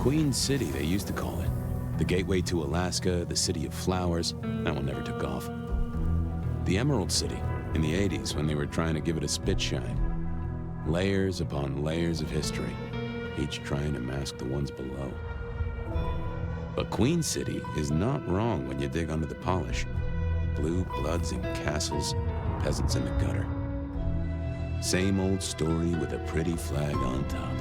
Queen City, they used to call it. The gateway to Alaska, the city of flowers. That one never took off. The Emerald City, in the 80s, when they were trying to give it a spit shine. Layers upon layers of history, each trying to mask the ones below. But Queen City is not wrong when you dig under the polish. Blue bloods in castles, peasants in the gutter. Same old story with a pretty flag on top.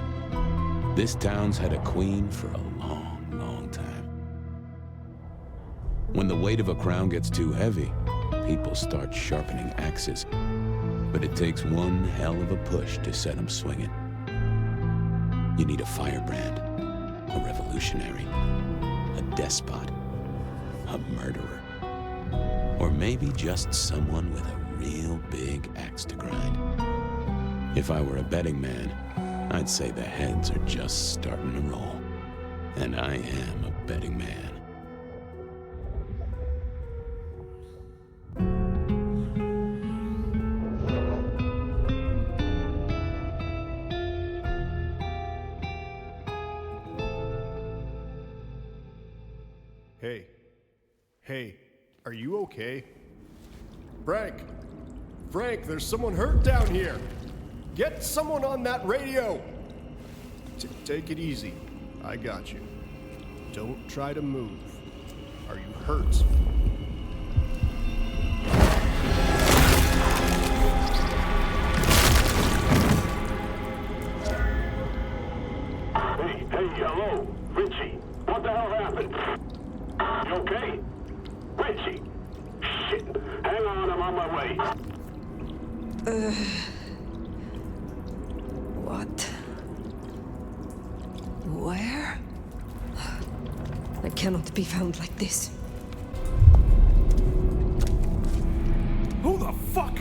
This town's had a queen for a long, long time. When the weight of a crown gets too heavy, people start sharpening axes. But it takes one hell of a push to set them swinging. You need a firebrand, a revolutionary, a despot, a murderer, or maybe just someone with a real big axe to grind. If I were a betting man, I'd say the heads are just starting to roll. And I am a betting man. Hey, are you okay? Frank, there's someone hurt down here. Get someone on that radio. Take it easy. I got you. Don't try to move. Are you hurt? Hey, hello, Richie. What the hell happened? You okay? Richie! Shit! Hang on, I'm on my way. What? Where? I cannot be found like this. Who the fuck?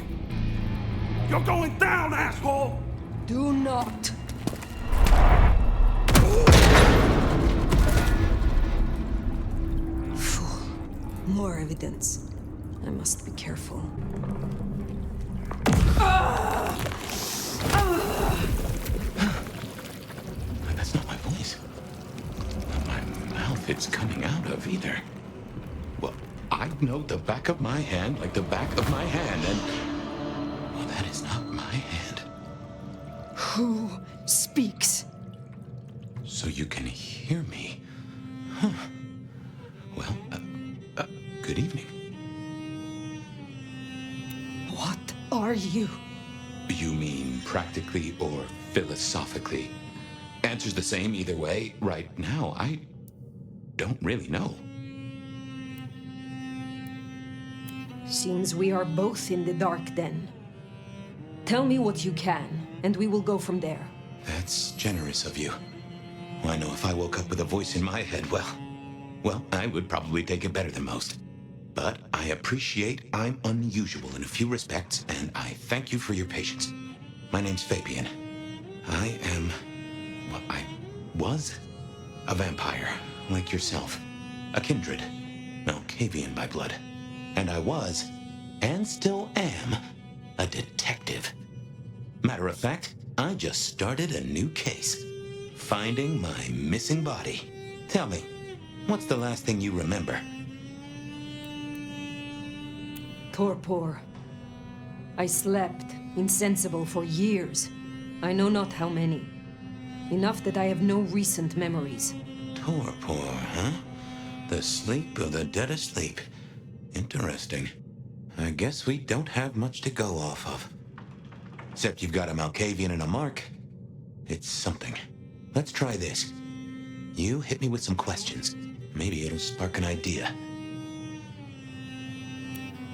You're going down, asshole! Do not. Fool. More evidence. I must be careful. That's not my voice. Not my mouth it's coming out of either. Well, I know the back of my hand like the back of my hand, and... well, that is not my hand. Who speaks? So you can hear me. Huh. Well, good evening. What are you? You mean practically or philosophically? Answer's the same either way. Right now, I don't really know. Seems we are both in the dark then. Tell me what you can, and we will go from there. That's generous of you. I know if I woke up with a voice in my head, well, I would probably take it better than most. But I appreciate I'm unusual in a few respects, and I thank you for your patience. My name's Fabian. I was a vampire, like yourself. A kindred. Malkavian by blood. And I was, and still am, a detective. Matter of fact, I just started a new case. Finding my missing body. Tell me, what's the last thing you remember? Torpor. I slept, insensible for years. I know not how many. Enough that I have no recent memories. Torpor, huh? The sleep of the dead asleep. Interesting. I guess we don't have much to go off of. Except you've got a Malkavian and a mark. It's something. Let's try this. You hit me with some questions. Maybe it'll spark an idea.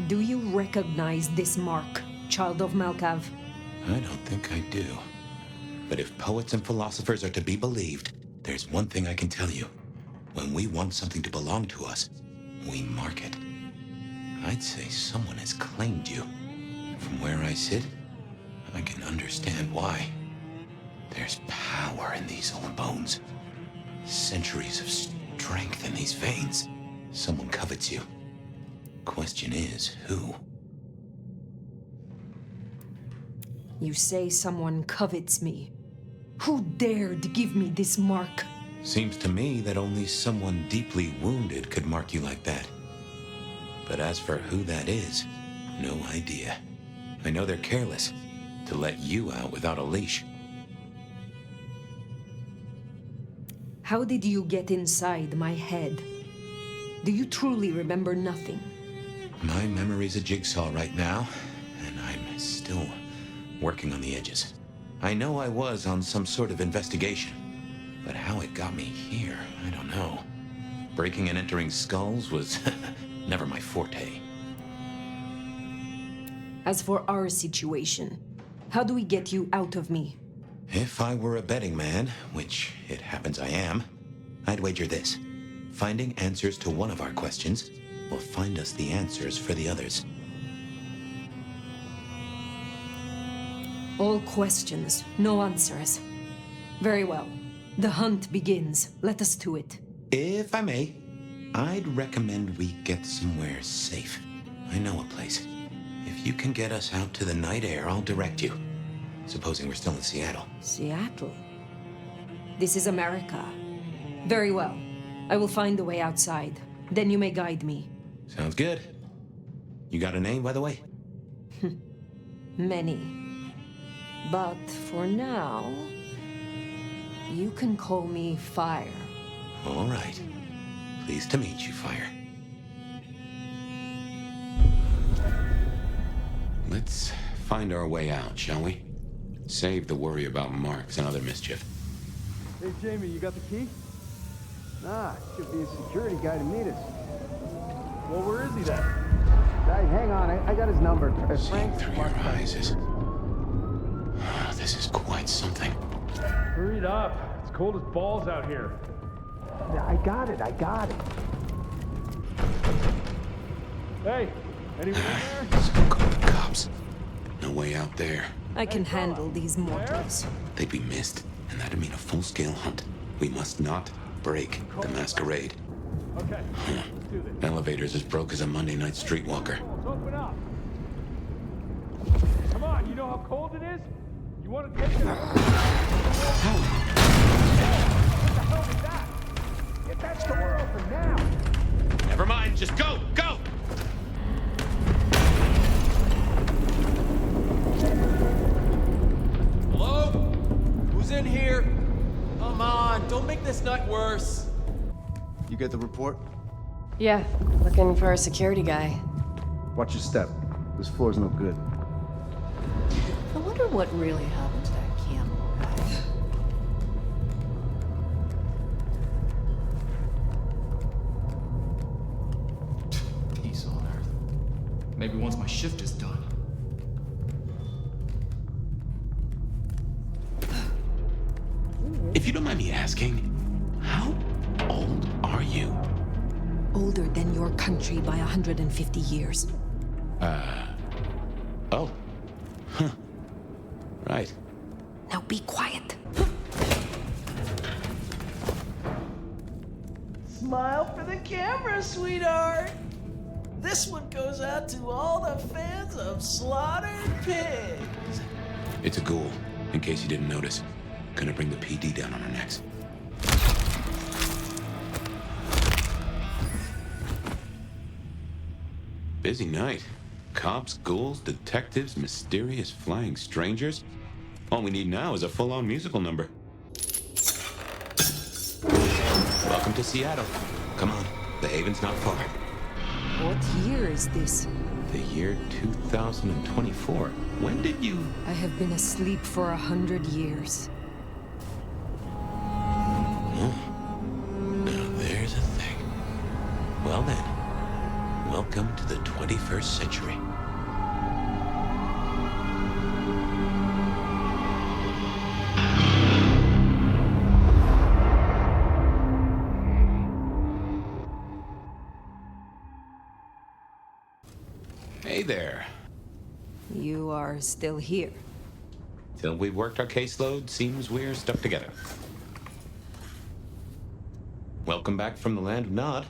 Do you recognize this mark, child of Malkav? I don't think I do. But if poets and philosophers are to be believed, there's one thing I can tell you. When we want something to belong to us, we mark it. I'd say someone has claimed you. From where I sit, I can understand why. There's power in these old bones. Centuries of strength in these veins. Someone covets you. Question is, who? You say someone covets me. Who dared give me this mark? Seems to me that only someone deeply wounded could mark you like that. But as for who that is, no idea. I know they're careless to let you out without a leash. How did you get inside my head? Do you truly remember nothing? My memory's a jigsaw right now, and I'm still working on the edges. I know I was on some sort of investigation, but how it got me here, I don't know. Breaking and entering skulls was never my forte. As for our situation, how do we get you out of me? If I were a betting man, which it happens I am, I'd wager this. Finding answers to one of our questions will find us the answers for the others. All questions, no answers. Very well. The hunt begins. Let us to it. If I may, I'd recommend we get somewhere safe. I know a place. If you can get us out to the night air, I'll direct you. Supposing we're still in Seattle. Seattle? This is America. Very well. I will find a way outside. Then you may guide me. Sounds good. You got a name, by the way? Many. But for now, you can call me Fire. All right. Pleased to meet you, Fire. Let's find our way out, shall we? Save the worry about marks and other mischief. Hey, Jamie, you got the key? Nah, should be a security guy to meet us. Well, where is he then? Hey, hang on, I got his number. Seeing through your eyes is... Oh, this is quite something. Hurry it up. It's cold as balls out here. Yeah, I got it. Hey, anyone in there? So call the cops. No way out there. I can handle these mortals. They'd be missed, and that'd mean a full-scale hunt. We must not break the Masquerade. Okay, let's do this. Elevator's as broke as a Monday night streetwalker. Let's open up. Come on, you know how cold it is? You want to get there? What the hell was that? Get that door open now! Never mind, just go! Go! Hello? Who's in here? Come on, don't make this night worse. You get the report? Yeah, looking for a security guy. Watch your step. This floor's no good. I wonder what really happened to that camel guy. Peace on Earth. Maybe once my shift is done. If you don't mind me asking, how old are you? Older than your country by 150 years. Oh. Huh. Right. Now be quiet. Smile for the camera, sweetheart. This one goes out to all the fans of slaughtered pigs. It's a ghoul, in case you didn't notice. Gonna bring the PD down on our necks. Busy night. Cops, ghouls, detectives, mysterious flying strangers. All we need now is a full-on musical number. Welcome to Seattle. Come on, the haven's not far. What year is this? The year 2024. When did you... I have been asleep for 100 years. Now there's a thing. Well then, welcome to the 21st century. Hey there. You are still here. Till we've worked our caseload, seems we're stuck together. Welcome back from the land of Nod.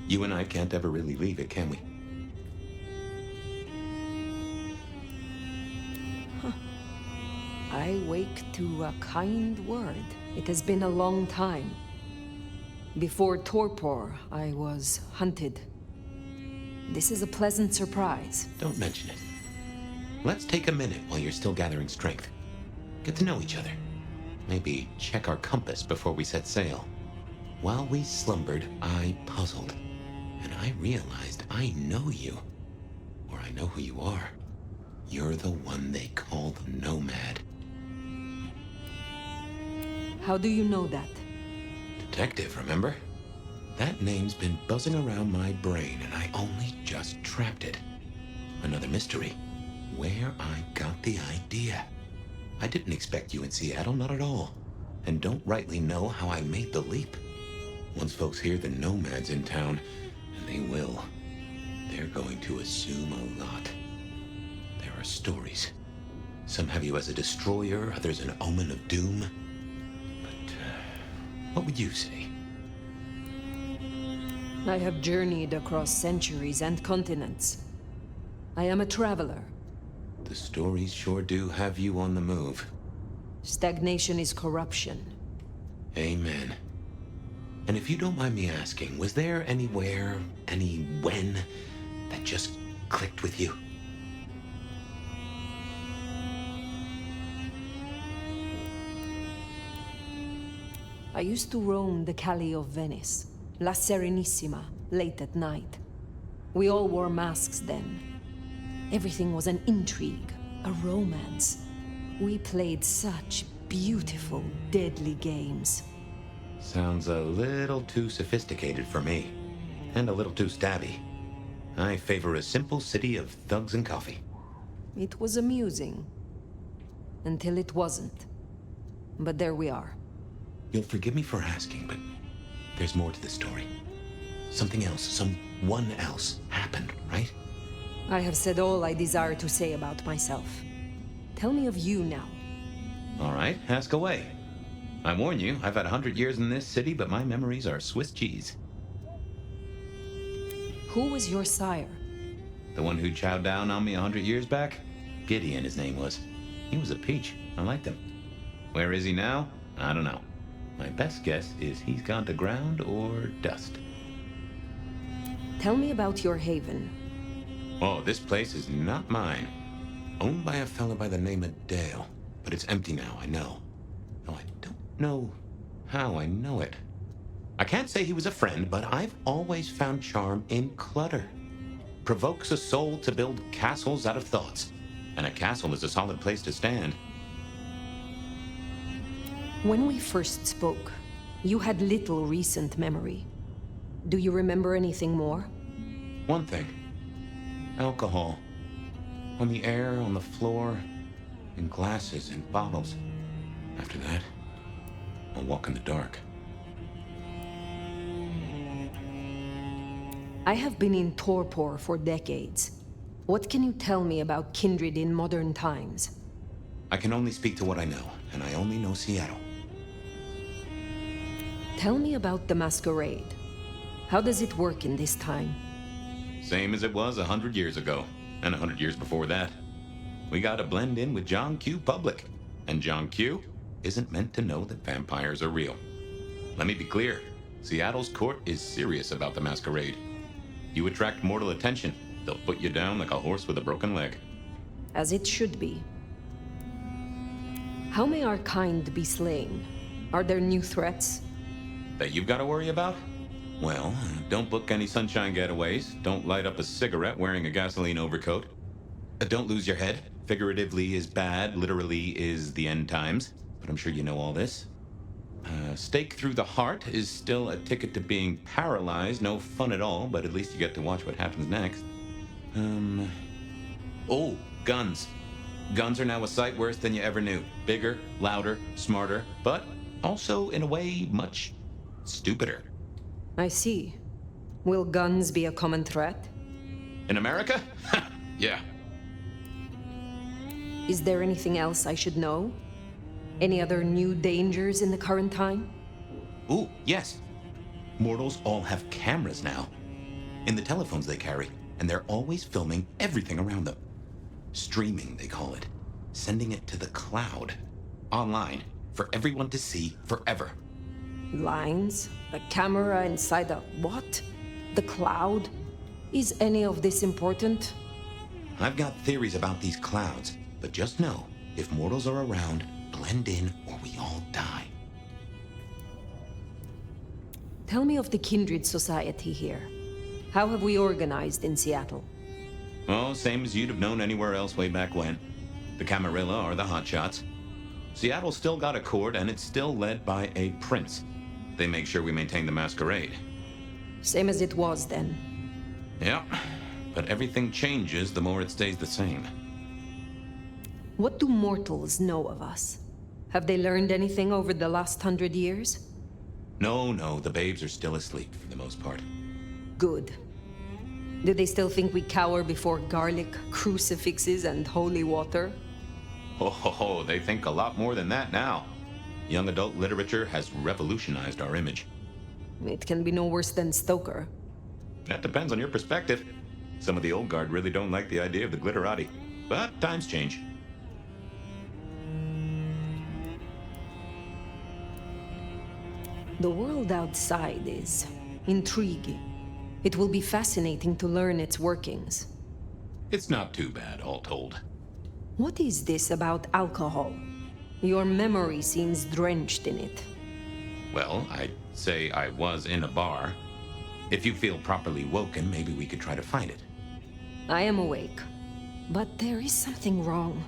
You and I can't ever really leave it, can we? I wake to a kind word. It has been a long time. Before torpor, I was hunted. This is a pleasant surprise. Don't mention it. Let's take a minute while you're still gathering strength. Get to know each other. Maybe check our compass before we set sail. While we slumbered, I puzzled. And I realized I know you. Or I know who you are. You're the one they call the Nomad. How do you know that? Detective, remember? That name's been buzzing around my brain, and I only just trapped it. Another mystery. Where I got the idea. I didn't expect you in Seattle, not at all. And don't rightly know how I made the leap. Once folks hear the Nomad's in town, and they will, they're going to assume a lot. There are stories. Some have you as a destroyer, others an omen of doom. But, what would you say? I have journeyed across centuries and continents. I am a traveler. The stories sure do have you on the move. Stagnation is corruption. Amen. And if you don't mind me asking, was there anywhere, any when, that just clicked with you? I used to roam the Calle of Venice, La Serenissima, late at night. We all wore masks then. Everything was an intrigue, a romance. We played such beautiful, deadly games. Sounds a little too sophisticated for me, and a little too stabby. I favor a simple city of thugs and coffee. It was amusing. Until it wasn't. But there we are. You'll forgive me for asking, but there's more to the story. Something else, someone else happened, right? I have said all I desire to say about myself. Tell me of you now. All right, ask away. I warn you, I've had 100 years in this city, but my memories are Swiss cheese. Who was your sire? The one who chowed down on me 100 years back? Gideon, his name was. He was a peach. I liked him. Where is he now? I don't know. My best guess is he's gone to ground or dust. Tell me about your haven. Oh, this place is not mine. Owned by a fella by the name of Dale. But it's empty now, I know. Though I don't know how I know it. I can't say he was a friend, but I've always found charm in clutter. Provokes a soul to build castles out of thoughts. And a castle is a solid place to stand. When we first spoke, you had little recent memory. Do you remember anything more? One thing. Alcohol. On the air, on the floor, in glasses and bottles. After that, I'll walk in the dark. I have been in torpor for decades. What can you tell me about kindred in modern times? I can only speak to what I know, and I only know Seattle. Tell me about the Masquerade. How does it work in this time? Same as it was 100 years ago, and 100 years before that. We gotta blend in with John Q. Public, and John Q. isn't meant to know that vampires are real. Let me be clear, Seattle's court is serious about the Masquerade. You attract mortal attention, they'll put you down like a horse with a broken leg. As it should be. How may our kind be slain? Are there new threats? That you've got to worry about? Well, don't book any sunshine getaways. Don't light up a cigarette wearing a gasoline overcoat. Don't lose your head. Figuratively is bad, literally is the end times. But I'm sure you know all this. Stake through the heart is still a ticket to being paralyzed. No fun at all, but at least you get to watch what happens next. Oh, guns. Guns are now a sight worse than you ever knew. Bigger, louder, smarter, but also, in a way, much stupider. I see. Will guns be a common threat? In America? Yeah. Is there anything else I should know? Any other new dangers in the current time? Ooh, yes. Mortals all have cameras now. In the telephones they carry, and they're always filming everything around them. Streaming, they call it. Sending it to the cloud. Online, for everyone to see forever. Lines? A camera inside a what? The cloud? Is any of this important? I've got theories about these clouds, but just know, if mortals are around, blend in or we all die. Tell me of the kindred society here. How have we organized in Seattle? Oh, same as you'd have known anywhere else way back when. The Camarilla are the hotshots. Seattle's still got a court, and it's still led by a prince. They make sure we maintain the Masquerade. Same as it was then. Yeah, but everything changes the more it stays the same. What do mortals know of us? Have they learned anything over the last 100 years? No, the babes are still asleep for the most part. Good. Do they still think we cower before garlic, crucifixes, and holy water? Oh, they think a lot more than that now. Young adult literature has revolutionized our image. It can be no worse than Stoker. That depends on your perspective. Some of the old guard really don't like the idea of the glitterati. But times change. The world outside is intriguing. It will be fascinating to learn its workings. It's not too bad, all told. What is this about alcohol? Your memory seems drenched in it. Well, I'd say I was in a bar. If you feel properly woken, maybe we could try to find it. I am awake. But there is something wrong.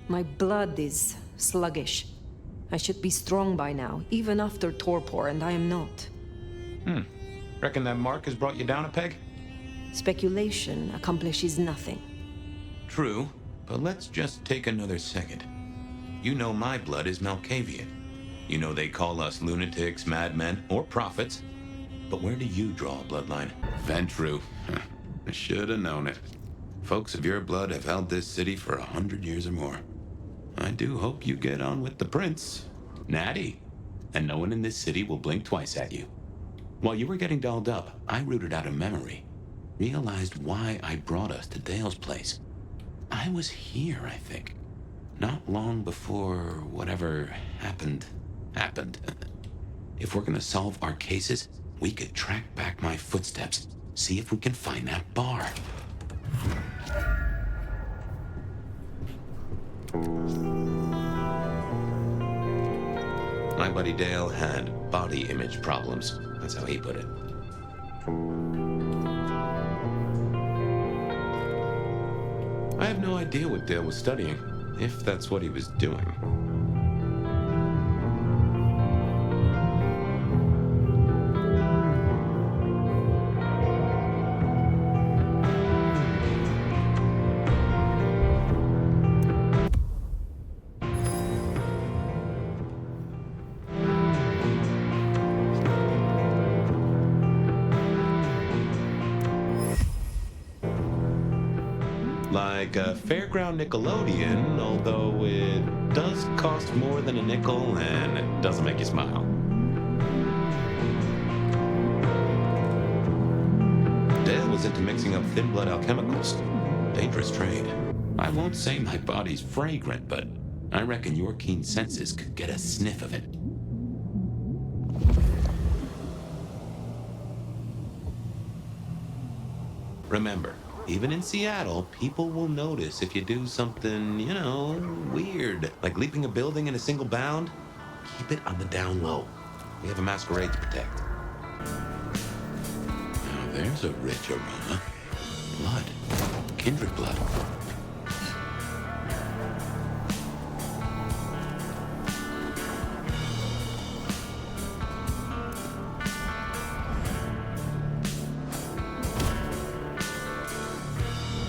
My blood is sluggish. I should be strong by now, even after torpor, and I am not. Reckon that mark has brought you down a peg? Speculation accomplishes nothing. True, but let's just take another second. You know my blood is Malkavian. You know they call us lunatics, madmen, or prophets. But where do you draw a bloodline? Ventru. I should have known it. Folks of your blood have held this city for 100 years or more. I do hope you get on with the prince. Natty. And no one in this city will blink twice at you. While you were getting dolled up, I rooted out a memory. Realized why I brought us to Dale's place. I was here, I think. Not long before whatever happened. If we're gonna solve our cases, we could track back my footsteps. See if we can find that bar. My buddy Dale had body image problems. That's how he put it. I have no idea what Dale was studying, if that's what he was doing. Like a fairground Nickelodeon, although it does cost more than a nickel and it doesn't make you smile. Dale was into mixing up thin blood alchemicals. Dangerous trade. I won't say my body's fragrant, but I reckon your keen senses could get a sniff of it. Remember, even in Seattle, people will notice if you do something, weird. Like leaping a building in a single bound. Keep it on the down low. We have a masquerade to protect. Now there's a rich aroma. Blood. Kindred blood.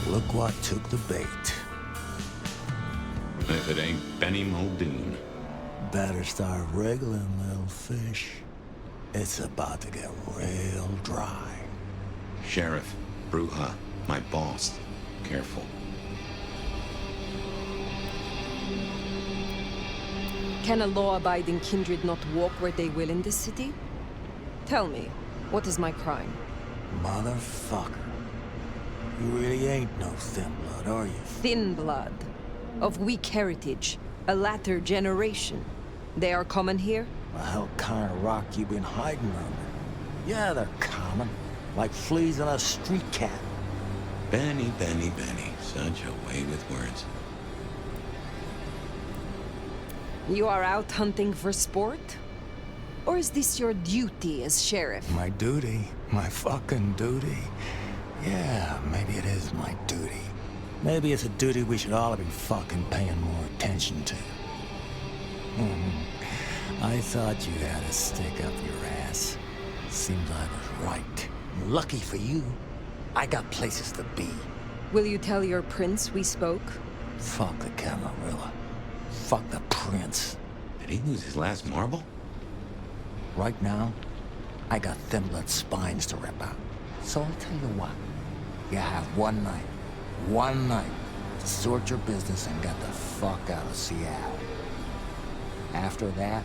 Look what took the bait. If it ain't Benny Muldoon. Better start wriggling, little fish. It's about to get real dry. Sheriff, Bruja, my boss. Careful. Can a law-abiding kindred not walk where they will in this city? Tell me, what is my crime? Motherfucker. You really ain't no thin blood, are you? Thin blood. Of weak heritage. A latter generation. They are common here? The hell kind of rock you been hiding under? Yeah, they're common. Like fleas on a street cat. Benny, Benny, Benny. Such a way with words. You are out hunting for sport? Or is this your duty as sheriff? My duty. My fucking duty. Yeah, maybe it is my duty. Maybe it's a duty we should all have been fucking paying more attention to. I thought you had a stick up your ass. Seems I was right. Lucky for you, I got places to be. Will you tell your prince we spoke? Fuck the Camarilla. Fuck the prince. Did he lose his last marble? Right now, I got thin blood spines to rip out. So I'll tell you what. You have one night to sort your business and get the fuck out of Seattle. After that,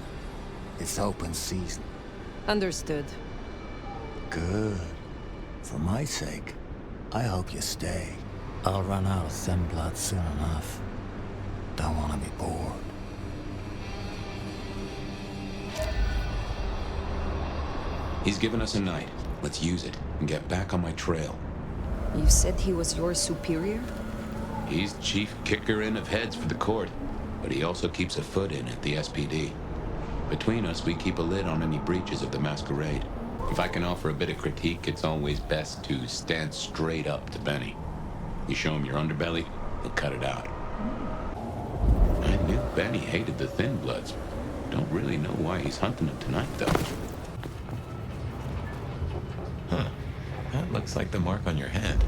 it's open season. Understood. Good. For my sake, I hope you stay. I'll run out of thin blood soon enough. Don't want to be bored. He's given us a night. Let's use it and get back on my trail. You said he was your superior? He's chief kicker in of heads for the court, but he also keeps a foot in at the SPD. Between us, we keep a lid on any breaches of the Masquerade. If I can offer a bit of critique, it's always best to stand straight up to Benny. You show him your underbelly, he'll cut it out. I knew Benny hated the Thin Bloods. Don't really know why he's hunting them tonight, though. Huh. That looks like the mark on your hand.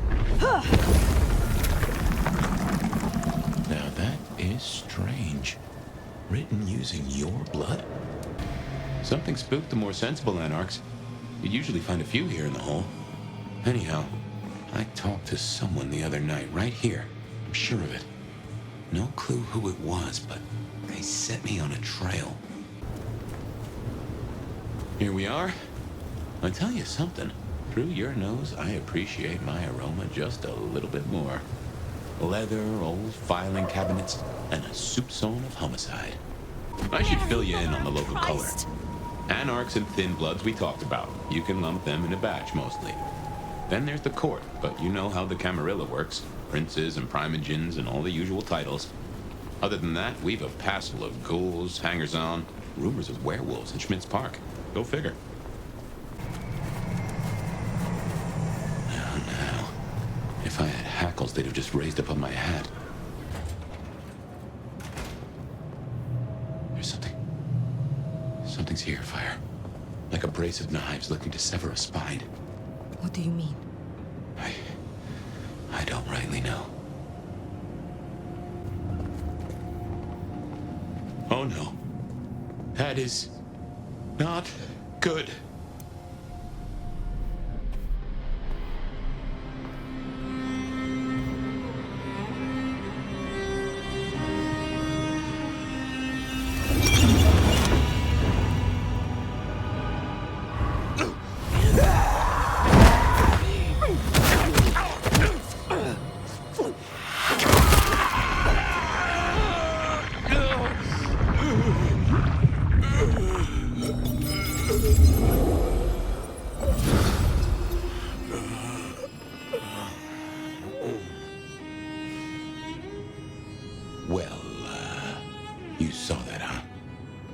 Now that is strange. Written using your blood? Something spooked the more sensible anarchs. You'd usually find a few here in the hole. Anyhow, I talked to someone the other night, right here. I'm sure of it. No clue who it was, but they set me on a trail. Here we are. I'll tell you something. Through your nose, I appreciate my aroma just a little bit more. Leather, old filing cabinets, and a soupçon of homicide. I should fill you in on the local color. Anarchs and Thin Bloods we talked about. You can lump them in a batch, mostly. Then there's the court, but you know how the Camarilla works. Princes and primogens and all the usual titles. Other than that, we've a passel of ghouls, hangers-on, rumors of werewolves in Schmidt's Park. Go figure. Now, if I had hackles, they'd have just raised up on my hat. There's something. Something's here, Fire. Like a brace of knives looking to sever a spine. What do you mean? I don't rightly know. Oh no. That is not good. Well, you saw that, huh?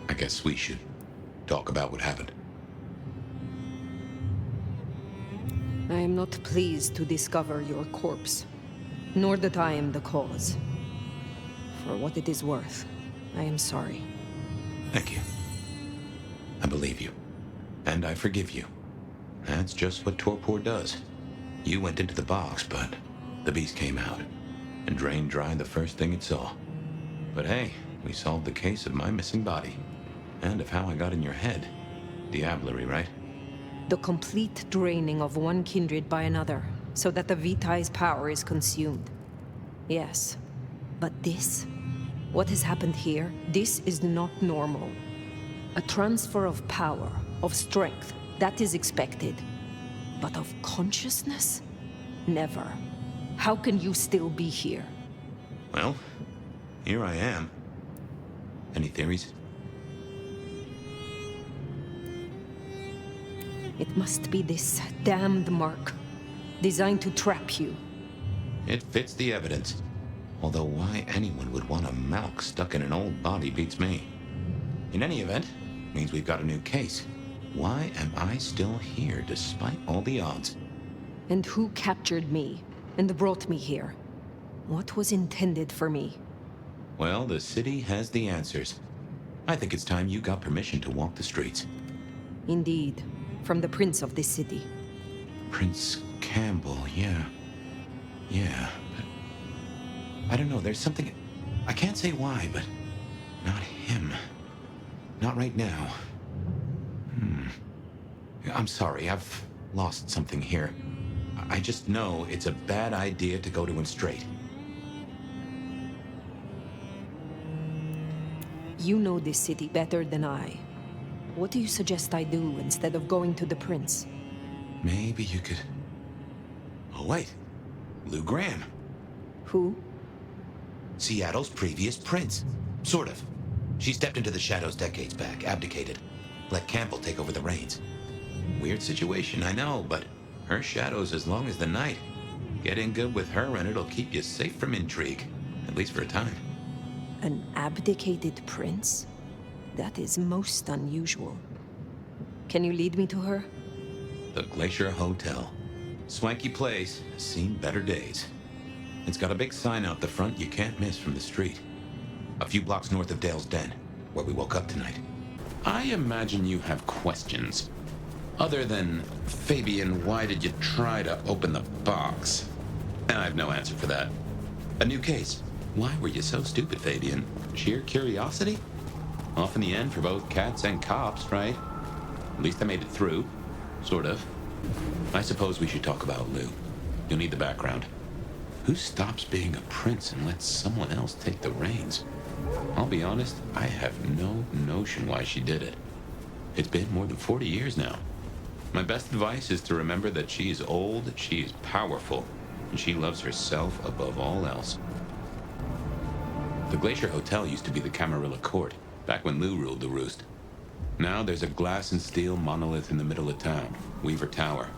I guess we should talk about what happened. I am not pleased to discover your corpse, nor that I am the cause. For what it is worth, I am sorry. Thank you. I believe you. And I forgive you. That's just what torpor does. You went into the box, but the beast came out and drained dry the first thing it saw. But hey, we solved the case of my missing body. And of how I got in your head. Diablerie, right? The complete draining of one kindred by another, so that the Vitae's power is consumed. Yes, but this? What has happened here? This is not normal. A transfer of power, of strength, that is expected. But of consciousness? Never. How can you still be here? Well, here I am. Any theories? It must be this damned mark, designed to trap you. It fits the evidence. Although why anyone would want a Malk stuck in an old body beats me. In any event, means we've got a new case. Why am I still here despite all the odds? And who captured me and brought me here? What was intended for me? Well, the city has the answers. I think it's time you got permission to walk the streets. Indeed, from the prince of this city. Prince Campbell, yeah. Yeah, but I don't know, there's something... I can't say why, but not him. Not right now. I'm sorry, I've lost something here. I just know it's a bad idea to go to him straight. You know this city better than I. What do you suggest I do instead of going to the prince? Maybe you could... Oh, wait. Lou Graham. Who? Seattle's previous prince. Sort of. She stepped into the shadows decades back, abdicated. Let Campbell take over the reins. Weird situation, I know, but her shadow's as long as the night. Get in good with her and it'll keep you safe from intrigue. At least for a time. An abdicated prince? That is most unusual. Can you lead me to her? The Glacier Hotel. Swanky place, has seen better days. It's got a big sign out the front you can't miss from the street. A few blocks north of Dale's Den, where we woke up tonight. I imagine you have questions. Other than, Fabian, why did you try to open the box? And I have no answer for that. A new case. Why were you so stupid, Fabian? Sheer curiosity? Off in the end for both cats and cops, right? At least I made it through. Sort of. I suppose we should talk about Lou. You'll need the background. Who stops being a prince and lets someone else take the reins? I'll be honest, I have no notion why she did it. It's been more than 40 years now. My best advice is to remember that she is old, she is powerful, and she loves herself above all else. The Glacier Hotel used to be the Camarilla Court, back when Lou ruled the roost. Now there's a glass and steel monolith in the middle of town, Weaver Tower.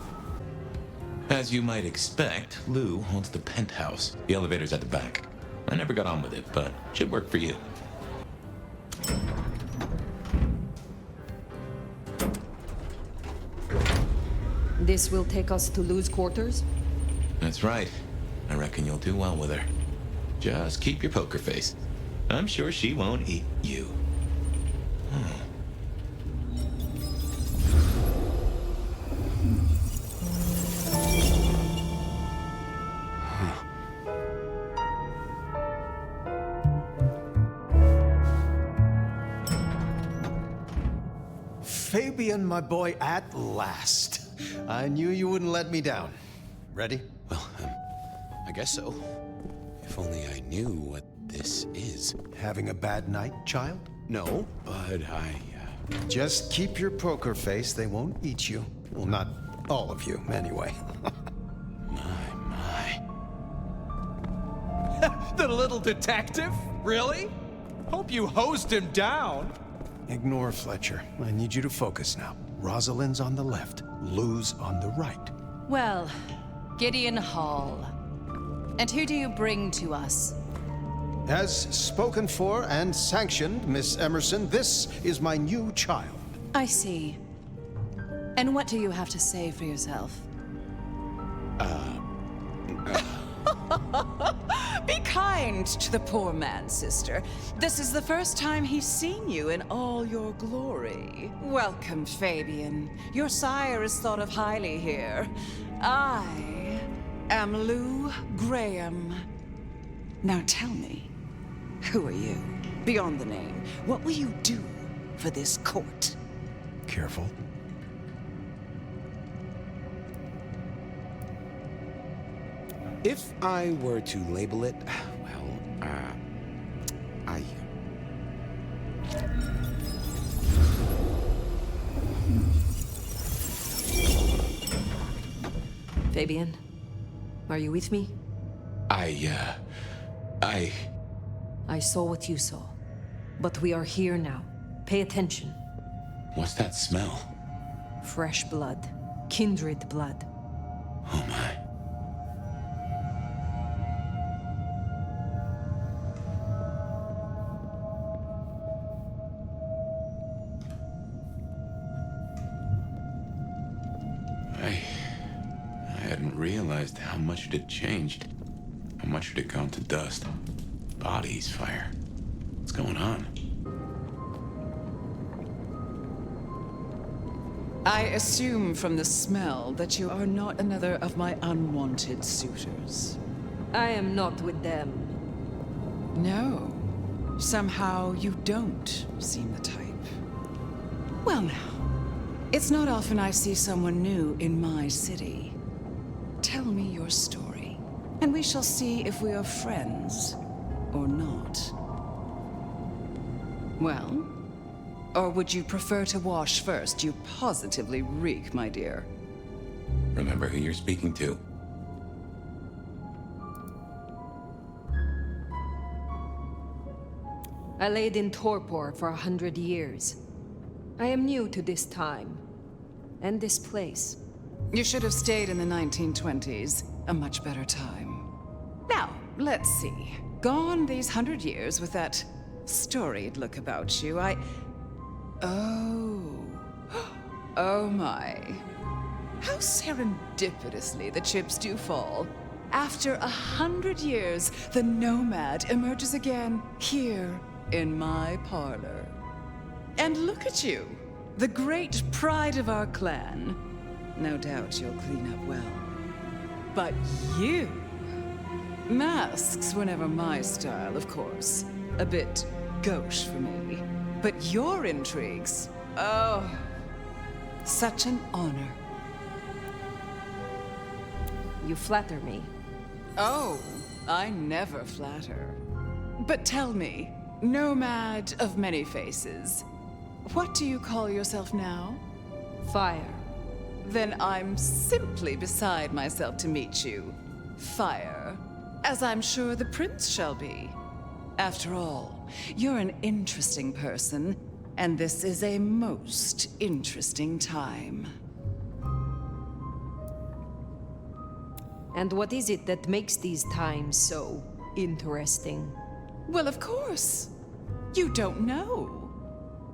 As you might expect, Lou owns the penthouse. The elevator's at the back. I never got on with it, but should work for you. This will take us to Lou's quarters? That's right. I reckon you'll do well with her. Just keep your poker face. I'm sure she won't eat you. Fabian, my boy, at last. I knew you wouldn't let me down. Ready? Well, I guess so. If only I knew what this is. Having a bad night, child? No, but Just keep your poker face. They won't eat you. Well, not all of you, anyway. My. The little detective? Really? Hope you hosed him down. Ignore Fletcher. I need you to focus now. Rosalind's on the left, Lou's on the right. Well, Gideon Hall. And who do you bring to us? As spoken for and sanctioned, Miss Emerson, this is my new child. I see. And what do you have to say for yourself? Be kind to the poor man, sister. This is the first time he's seen you in all your glory. Welcome, Fabian. Your sire is thought of highly here. I am Lou Graham. Now tell me, who are you? Beyond the name, what will you do for this court? Careful. If I were to label it, well, Fabian, are you with me? I saw what you saw. But we are here now. Pay attention. What's that smell? fresh blood. Kindred blood. Oh my. I hadn't realized how much it had changed. How much it had gone to dust. Bodies, fire. What's going on? I assume from the smell that you are not another of my unwanted suitors. I am not with them. No. Somehow you don't seem the type. Well now, it's not often I see someone new in my city. Tell me your story, and we shall see if we are friends or not. Well? Or would you prefer to wash first? You positively reek, my dear. Remember who you're speaking to. I laid in torpor for 100 years. I am new to this time, and this place. You should have stayed in the 1920s, a much better time. Now, let's see. Gone these 100 years with that storied look about you, Oh my. How serendipitously the chips do fall. After 100 years, the nomad emerges again here in my parlor. And look at you, the great pride of our clan. No doubt you'll clean up well. But you... Masks were never my style, of course. A bit gauche for me. But your intrigues... Oh, such an honor. You flatter me. Oh, I never flatter. But tell me, nomad of many faces, what do you call yourself now? Fire. Then I'm simply beside myself to meet you. Fire. As I'm sure the prince shall be. After all, you're an interesting person, and this is a most interesting time. And what is it that makes these times so interesting? Well, of course. You don't know.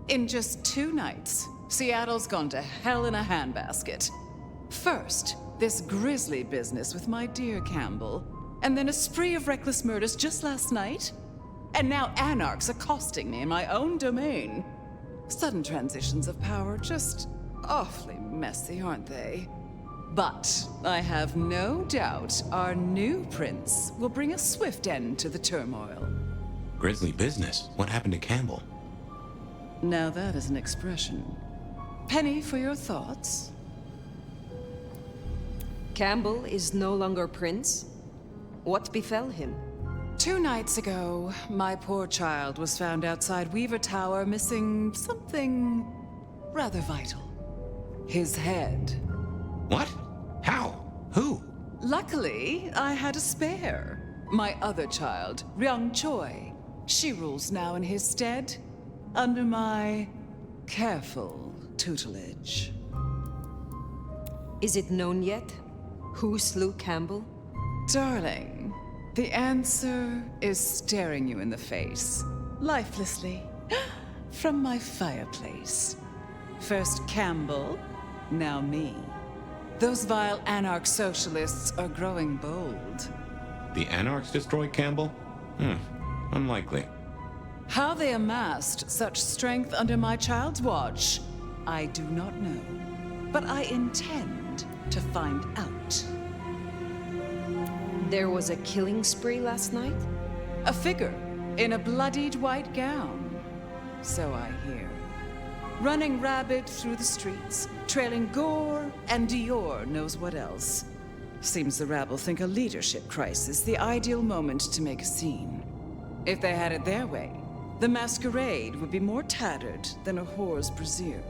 In just 2 nights, Seattle's gone to hell in a handbasket. First, this grisly business with my dear Campbell, and then a spree of reckless murders just last night. And now anarchs accosting me in my own domain. Sudden transitions of power, just awfully messy, aren't they? But I have no doubt our new prince will bring a swift end to the turmoil. Grisly business? What happened to Campbell? Now that is an expression. Penny for your thoughts? Campbell is no longer prince? What befell him? 2 nights ago, my poor child was found outside Weaver Tower missing something rather vital. His head. What? How? Who? Luckily, I had a spare. My other child, Ryung Choi. She rules now in his stead, under my careful tutelage. Is it known yet? Who slew Campbell? Darling, the answer is staring you in the face, lifelessly, from my fireplace. First Campbell, now me. Those vile anarch socialists are growing bold. The anarchs destroyed Campbell? Unlikely. How they amassed such strength under my child's watch, I do not know. But I intend to find out. There was a killing spree last night? A figure in a bloodied white gown. So I hear. Running rabid through the streets, trailing gore and Dior knows what else. Seems the rabble think a leadership crisis the ideal moment to make a scene. If they had it their way, the Masquerade would be more tattered than a whore's brassiere.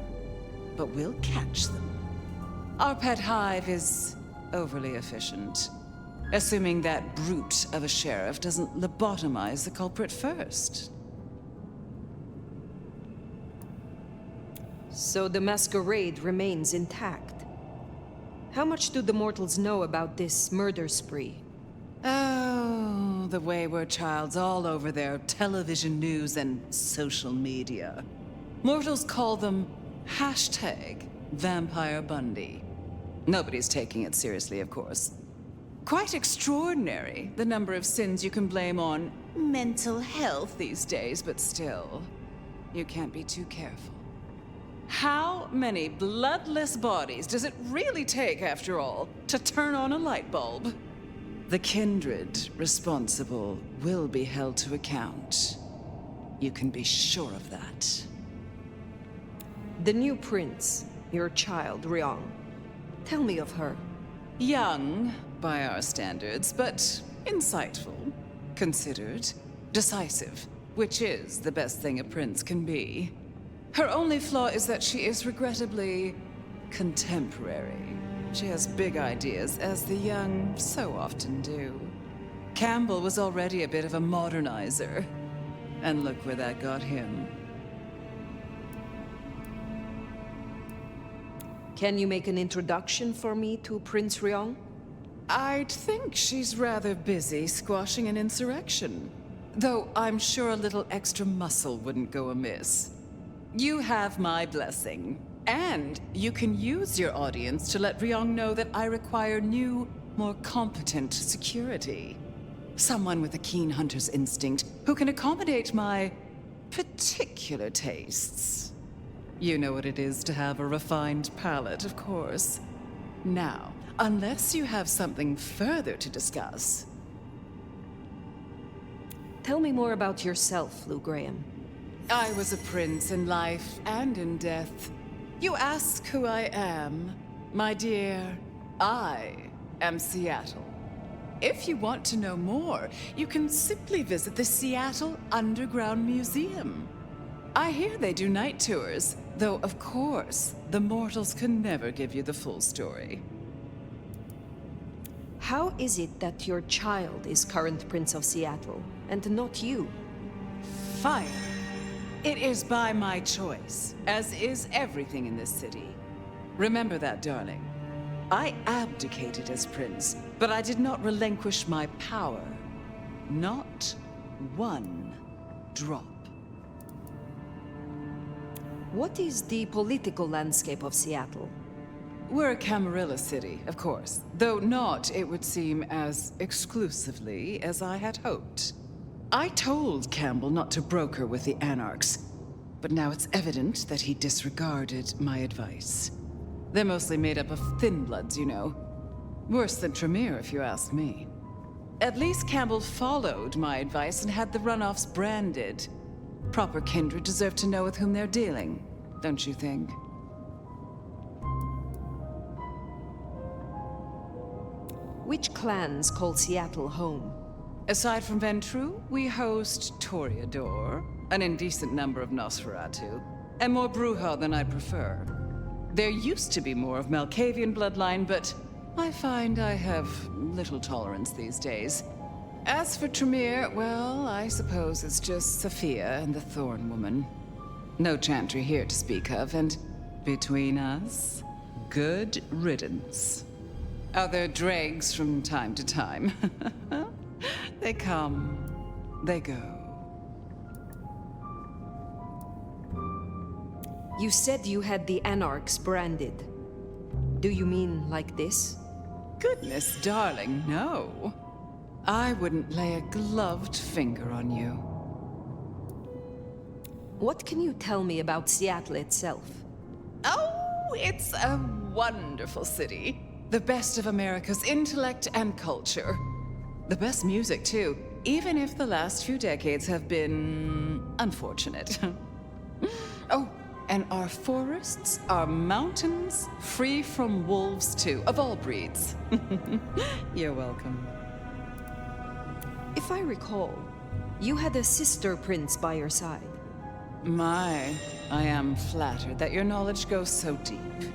But we'll catch them. Our pet hive is overly efficient. Assuming that brute of a sheriff doesn't lobotomize the culprit first. So the Masquerade remains intact. How much do the mortals know about this murder spree? Oh, the wayward child's all over their television news and social media. Mortals call them #Vampire Bundy. Nobody's taking it seriously, of course. Quite extraordinary, the number of sins you can blame on mental health these days, but still, you can't be too careful. How many bloodless bodies does it really take, after all, to turn on a light bulb? The kindred responsible will be held to account. You can be sure of that. The new prince, your child, Ryong. Tell me of her. Young, by our standards, but insightful, considered, decisive, which is the best thing a prince can be. Her only flaw is that she is regrettably contemporary. She has big ideas, as the young so often do. Campbell was already a bit of a modernizer, and look where that got him. Can you make an introduction for me to Prince Ryong? I'd think she's rather busy squashing an insurrection. Though I'm sure a little extra muscle wouldn't go amiss. You have my blessing. And you can use your audience to let Ryong know that I require new, more competent security. Someone with a keen hunter's instinct who can accommodate my particular tastes. You know what it is to have a refined palate, of course. Now, unless you have something further to discuss. Tell me more about yourself, Lou Graham. I was a prince in life and in death. You ask who I am. My dear, I am Seattle. If you want to know more, you can simply visit the Seattle Underground Museum. I hear they do night tours, though of course, the mortals can never give you the full story. How is it that your child is current Prince of Seattle, and not you? Fire. It is by my choice, as is everything in this city. Remember that, darling. I abdicated as prince, but I did not relinquish my power. Not one drop. What is the political landscape of Seattle? We're a Camarilla city, of course, though not, it would seem, as exclusively as I had hoped. I told Campbell not to broker with the Anarchs, but now it's evident that he disregarded my advice. They're mostly made up of thin bloods, you know. Worse than Tremere, if you ask me. At least Campbell followed my advice and had the runoffs branded. Proper kindred deserve to know with whom they're dealing, don't you think? Which clans call Seattle home? Aside from Ventru, we host Toreador, an indecent number of Nosferatu, and more Bruja than I'd prefer. There used to be more of Malkavian bloodline, but I find I have little tolerance these days. As for Tremere, well, I suppose it's just Sophia and the Thorn Woman. No Chantry here to speak of, and between us, good riddance. Other dregs from time to time. They come, they go. You said you had the Anarchs branded. Do you mean like this? Goodness, darling, no. I wouldn't lay a gloved finger on you. What can you tell me about Seattle itself? Oh, it's a wonderful city. The best of America's intellect and culture. The best music, too, even if the last few decades have been unfortunate. Oh, and our forests, our mountains, free from wolves, too, of all breeds. You're welcome. If I recall, you had a sister prince by your side. My, I am flattered that your knowledge goes so deep.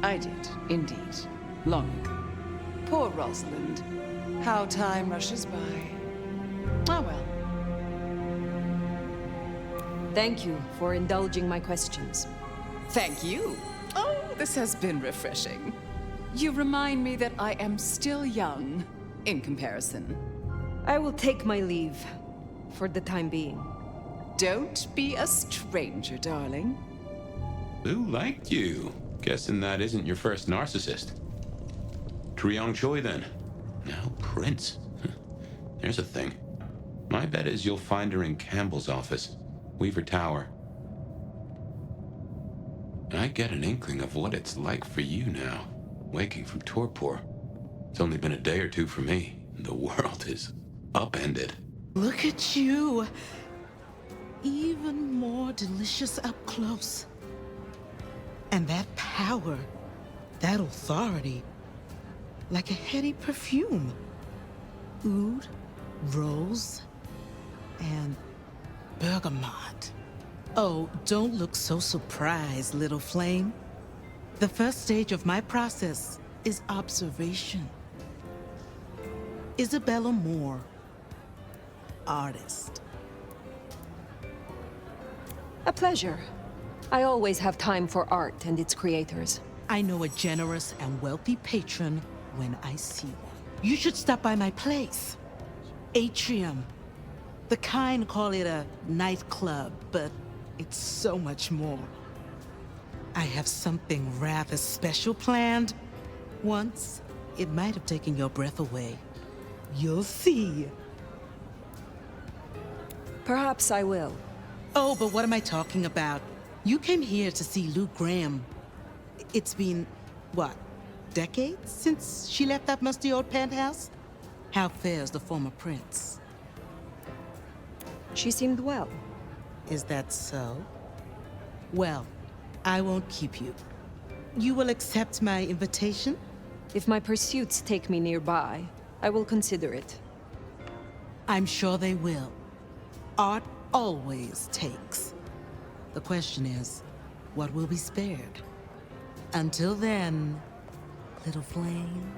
I did, indeed, long ago. Poor Rosalind. How time rushes by. Ah, well. Thank you for indulging my questions. Thank you. Oh, this has been refreshing. You remind me that I am still young in comparison. I will take my leave for the time being. Don't be a stranger, darling. Who liked you? Guessing that isn't your first narcissist. Triong Choi, then. Now Prince. There's a thing. My bet is you'll find her in Campbell's office, Weaver Tower. I get an inkling of what it's like for you now, waking from torpor. It's only been a day or two for me. The world is upended. Look at you. Even more delicious up close. And that power, that authority, like a heady perfume. Oud, rose, and bergamot. Oh, don't look so surprised, little flame. The first stage of my process is observation. Isabella Moore, artist. A pleasure. I always have time for art and its creators. I know a generous and wealthy patron when I see one. You should stop by my place. Atrium. The kind call it a nightclub, but it's so much more. I have something rather special planned. Once, it might have taken your breath away. You'll see. Perhaps I will. Oh, but what am I talking about? You came here to see Luke Graham. It's been, what, decades since she left that musty old penthouse? How fares the former prince? She seemed well. Is that so? Well, I won't keep you. You will accept my invitation? If my pursuits take me nearby, I will consider it. I'm sure they will. Art always takes. The question is, what will be spared? Until then, little flame.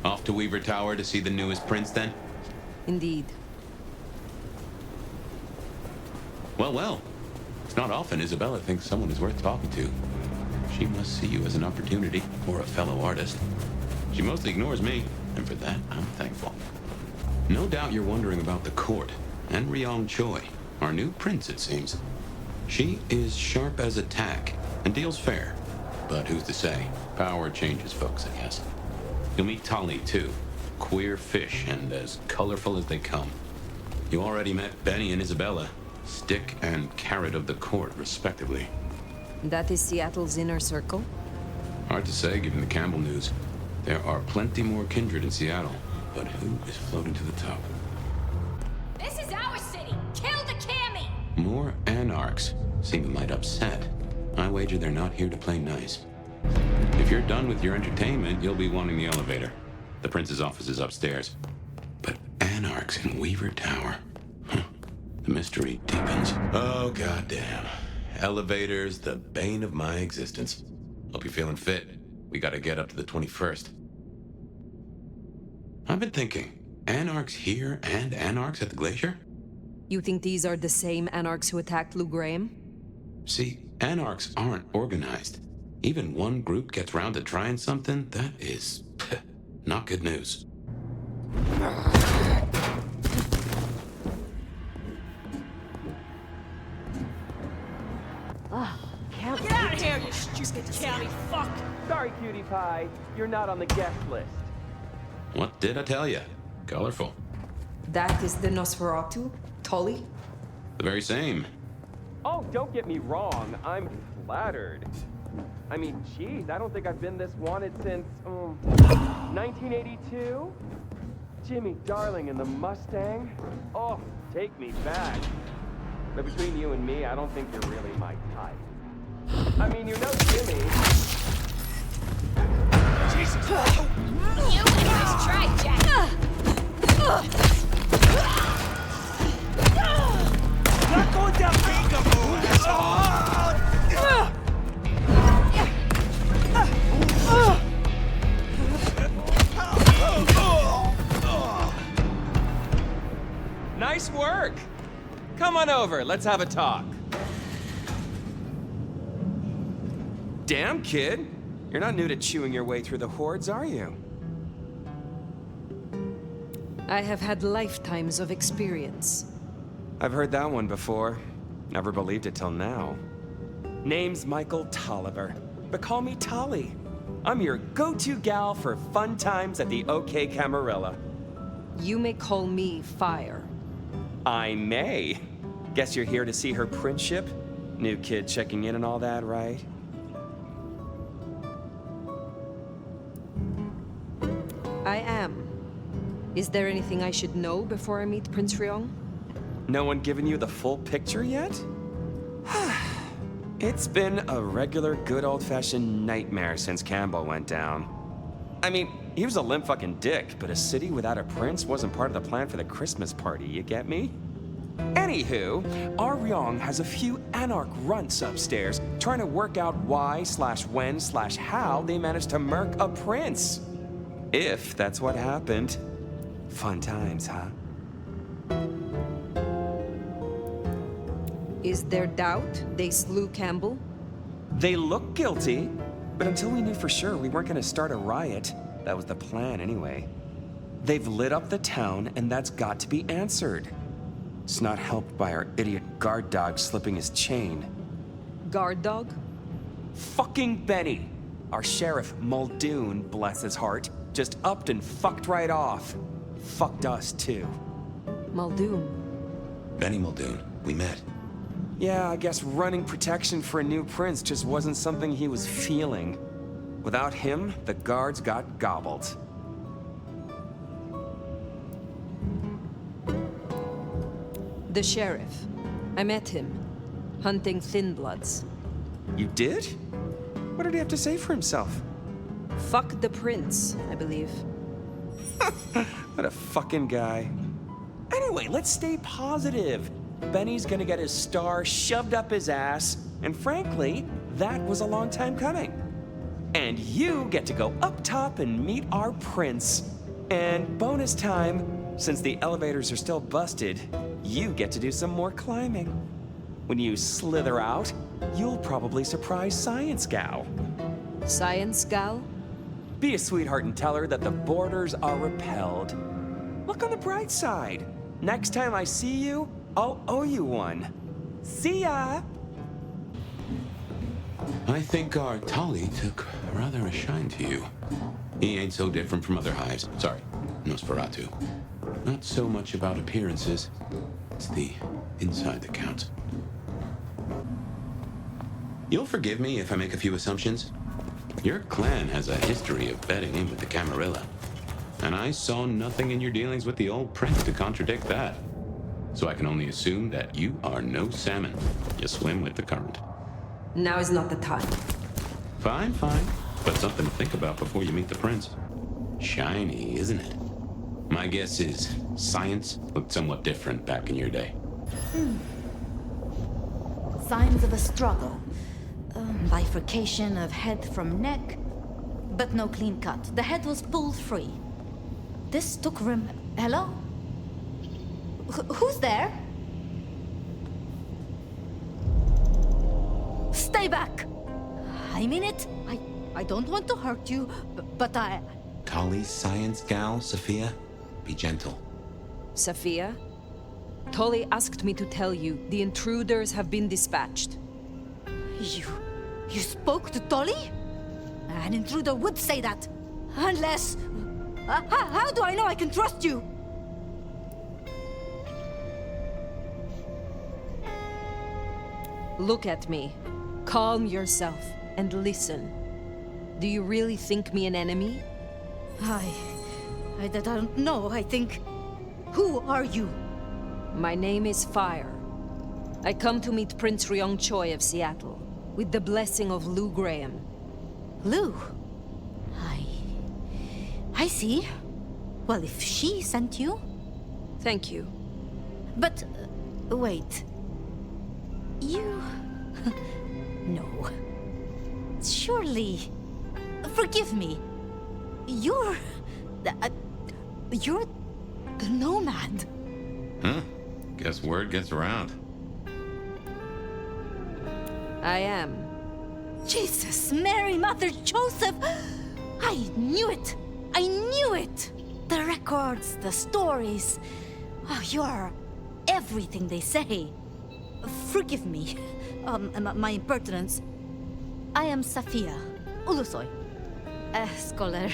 Off to Weaver Tower to see the newest prince, then? Indeed. Well. It's not often Isabella thinks someone is worth talking to. She must see you as an opportunity, or a fellow artist. She mostly ignores me, and for that, I'm thankful. No doubt you're wondering about the court, and Ryong Choi, our new prince, it seems. She is sharp as a tack, and deals fair. But who's to say? Power changes folks, I guess. You'll meet Tali, too. Queer fish, and as colorful as they come. You already met Benny and Isabella. Stick and carrot of the court, respectively. That is Seattle's inner circle? Hard to say, given the Campbell news. There are plenty more kindred in Seattle, but who is floating to the top? This is our city! Kill the Cammy! More anarchs seem a mite upset. I wager they're not here to play nice. If you're done with your entertainment, you'll be wanting the elevator. The prince's office is upstairs. But anarchs in Weaver Tower. The mystery deepens. Oh, goddamn. Elevators, the bane of my existence. Hope you're feeling fit. We gotta get up to the 21st. I've been thinking, anarchs here and anarchs at the glacier? You think these are the same anarchs who attacked Lou Graham? See, anarchs aren't organized. Even one group gets round to trying something, that is not good news. Get out of here, you stupid county fuck! Sorry, cutie pie. You're not on the guest list. What did I tell you? Colorful. That is the Nosferatu? Tully? The very same. Oh, don't get me wrong. I'm flattered. I mean, geez, I don't think I've been this wanted since, 1982? Jimmy Darling and the Mustang? Oh, take me back. But between you and me, I don't think you're really my type. I mean, you know Jimmy. Jesus! You nice try, Jack! Not going down peekaboo, Nice work! Come on over, let's have a talk. Damn, kid. You're not new to chewing your way through the hordes, are you? I have had lifetimes of experience. I've heard that one before. Never believed it till now. Name's Michael Tolliver, but call me Tolly. I'm your go-to gal for fun times at the OK Camarilla. You may call me Fire. I may. Guess you're here to see her principship? New kid checking in and all that, right? I am. Is there anything I should know before I meet Prince Ryong? No one given you the full picture yet? It's been a regular good old-fashioned nightmare since Campbell went down. I mean, he was a limp fucking dick, but a city without a prince wasn't part of the plan for the Christmas party, you get me? Anywho, our Ryong has a few anarch runts upstairs trying to work out why/when/how they managed to murk a prince. If that's what happened. Fun times, huh? Is there doubt they slew Campbell? They look guilty, but until we knew for sure, we weren't gonna start a riot. That was the plan anyway. They've lit up the town, and that's got to be answered. It's not helped by our idiot guard dog slipping his chain. Guard dog? Fucking Benny! Our sheriff, Muldoon, bless his heart, just upped and fucked right off. Fucked us, too. Muldoon. Benny Muldoon, we met. Yeah, I guess running protection for a new prince just wasn't something he was feeling. Without him, the guards got gobbled. The sheriff. I met him. Hunting Thin Bloods. You did? What did he have to say for himself? Fuck the prince, I believe. What a fucking guy. Anyway, let's stay positive. Benny's gonna get his star shoved up his ass, and frankly, that was a long time coming. And you get to go up top and meet our prince. And bonus time, since the elevators are still busted, you get to do some more climbing. When you slither out, you'll probably surprise Science Gal. Science Gal? Be a sweetheart and tell her that the borders are repelled. Look on the bright side. Next time I see you, I'll owe you one. See ya! I think our Tolly took rather a shine to you. He ain't so different from other hives. Sorry, Nosferatu. Not so much about appearances. It's the inside that counts. You'll forgive me if I make a few assumptions. Your clan has a history of bedding in with the Camarilla. And I saw nothing in your dealings with the old prince to contradict that. So I can only assume that you are no salmon. You swim with the current. Now is not the time. Fine, fine. But something to think about before you meet the prince. Shiny, isn't it? My guess is science looked somewhat different back in your day. Signs of a struggle. Bifurcation of head from neck, but no clean cut. The head was pulled free. This took Hello? Who's there? Stay back! I mean it. I don't want to hurt you, but I... Tolly's Science Gal, Sophia? Be gentle. Sophia? Tolly asked me to tell you the intruders have been dispatched. You spoke to Tolly? An intruder would say that. Unless... how do I know I can trust you? Look at me. Calm yourself and listen. Do you really think me an enemy? I don't know. I think... Who are you? My name is Fire. I come to meet Prince Ryong Choi of Seattle, with the blessing of Lou Graham. Lou? I see. Well, if she sent you... Thank you. But, wait. You... No. Surely... Forgive me. You're the nomad. Huh? Guess word gets around. I am. Jesus, Mary, Mother, Joseph! I knew it! I knew it! The records, the stories. Oh, you are everything they say. Forgive me, my impertinence. I am Safia Ulusoy, a scholar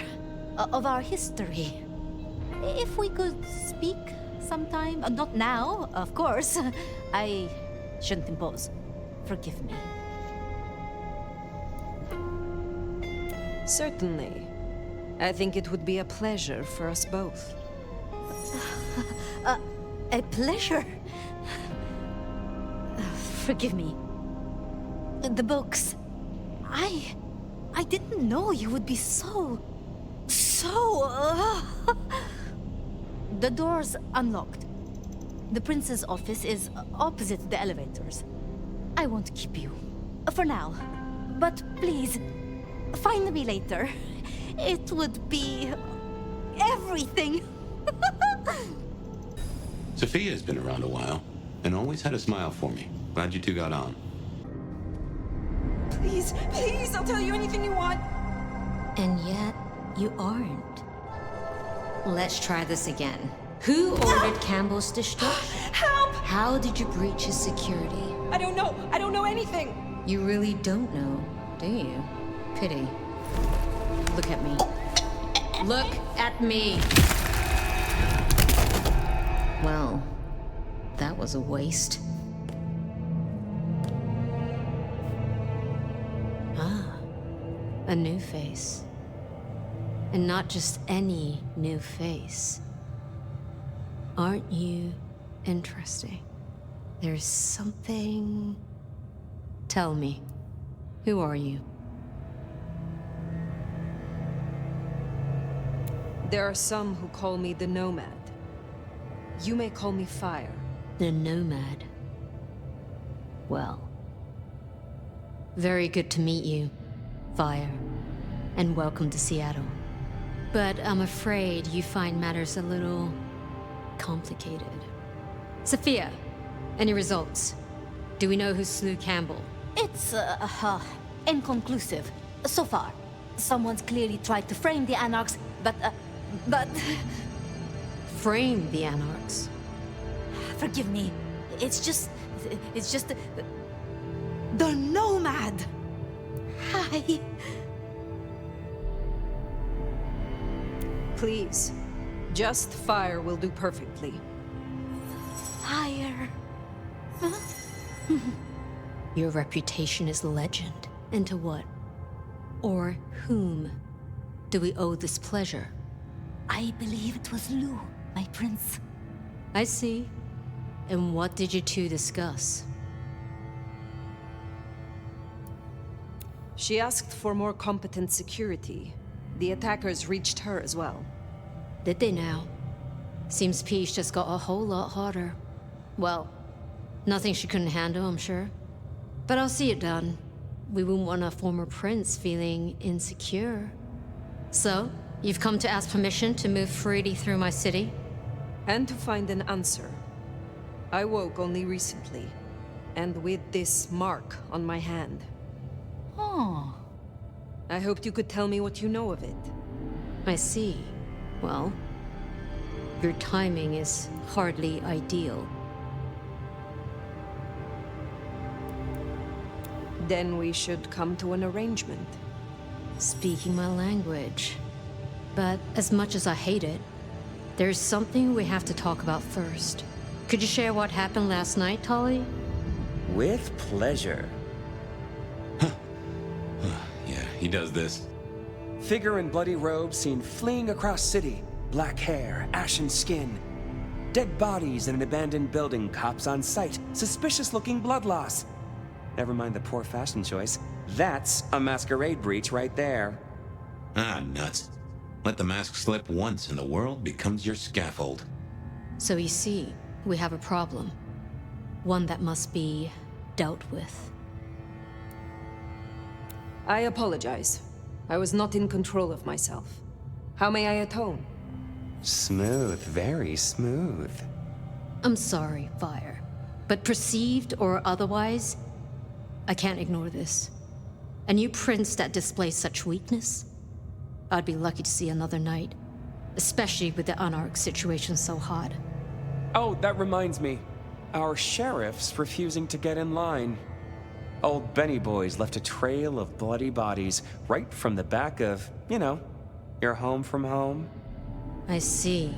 of our history. If we could speak sometime, not now, of course. I shouldn't impose. Forgive me. Certainly. I think it would be a pleasure for us both. A pleasure? Forgive me. The books. I didn't know you would be so... The door's unlocked. The prince's office is opposite the elevators. I won't keep you. For now. But please, find me later. It would be... everything. Sophia's been around a while, and always had a smile for me. Glad you two got on. Please, please, I'll tell you anything you want. And yet, you aren't. Let's try this again. Who ordered Campbell's destruction? Help! How did you breach his security? I don't know. I don't know anything. You really don't know, do you? Pity. Look at me. Look at me! Well, that was a waste. Ah, a new face. And not just any new face. Aren't you interesting? There's something... Tell me, who are you? There are some who call me the Nomad. You may call me Fire. The Nomad. Well, very good to meet you, Fire, and welcome to Seattle. But I'm afraid you find matters a little complicated. Sophia, any results? Do we know who slew Campbell? It's, inconclusive. So far. Someone's clearly tried to frame the Anarchs, but... Frame the Anarchs? Forgive me. It's just... The Nomad! Hi. Please. Just Fire will do perfectly. Fire. Huh? Your reputation is legend. And to what? Or whom do we owe this pleasure? I believe it was Lou, my prince. I see. And what did you two discuss? She asked for more competent security. The attackers reached her as well. Did they now? Seems peace just got a whole lot harder. Well, nothing she couldn't handle, I'm sure. But I'll see it done. We wouldn't want a former prince feeling insecure. So, you've come to ask permission to move freely through my city? And to find an answer. I woke only recently, and with this mark on my hand. Oh. I hoped you could tell me what you know of it. I see. Well, your timing is hardly ideal. Then we should come to an arrangement. Speaking my language. But as much as I hate it, there's something we have to talk about first. Could you share what happened last night, Tolly? With pleasure. Yeah, he does this. Figure in bloody robes seen fleeing across city. Black hair, ashen skin. Dead bodies in an abandoned building, cops on site. Suspicious-looking blood loss. Never mind the poor fashion choice. That's a masquerade breach right there. Ah, nuts. Let the mask slip once and the world becomes your scaffold. So you see, we have a problem. One that must be dealt with. I apologize. I was not in control of myself. How may I atone? Smooth, very smooth. I'm sorry, Fire. But perceived or otherwise, I can't ignore this. A new prince that displays such weakness? I'd be lucky to see another night, especially with the Anarch situation so hot. Oh, that reminds me. Our sheriff's refusing to get in line. Old Benny Boys left a trail of bloody bodies right from the back of, you know, your home from home. I see.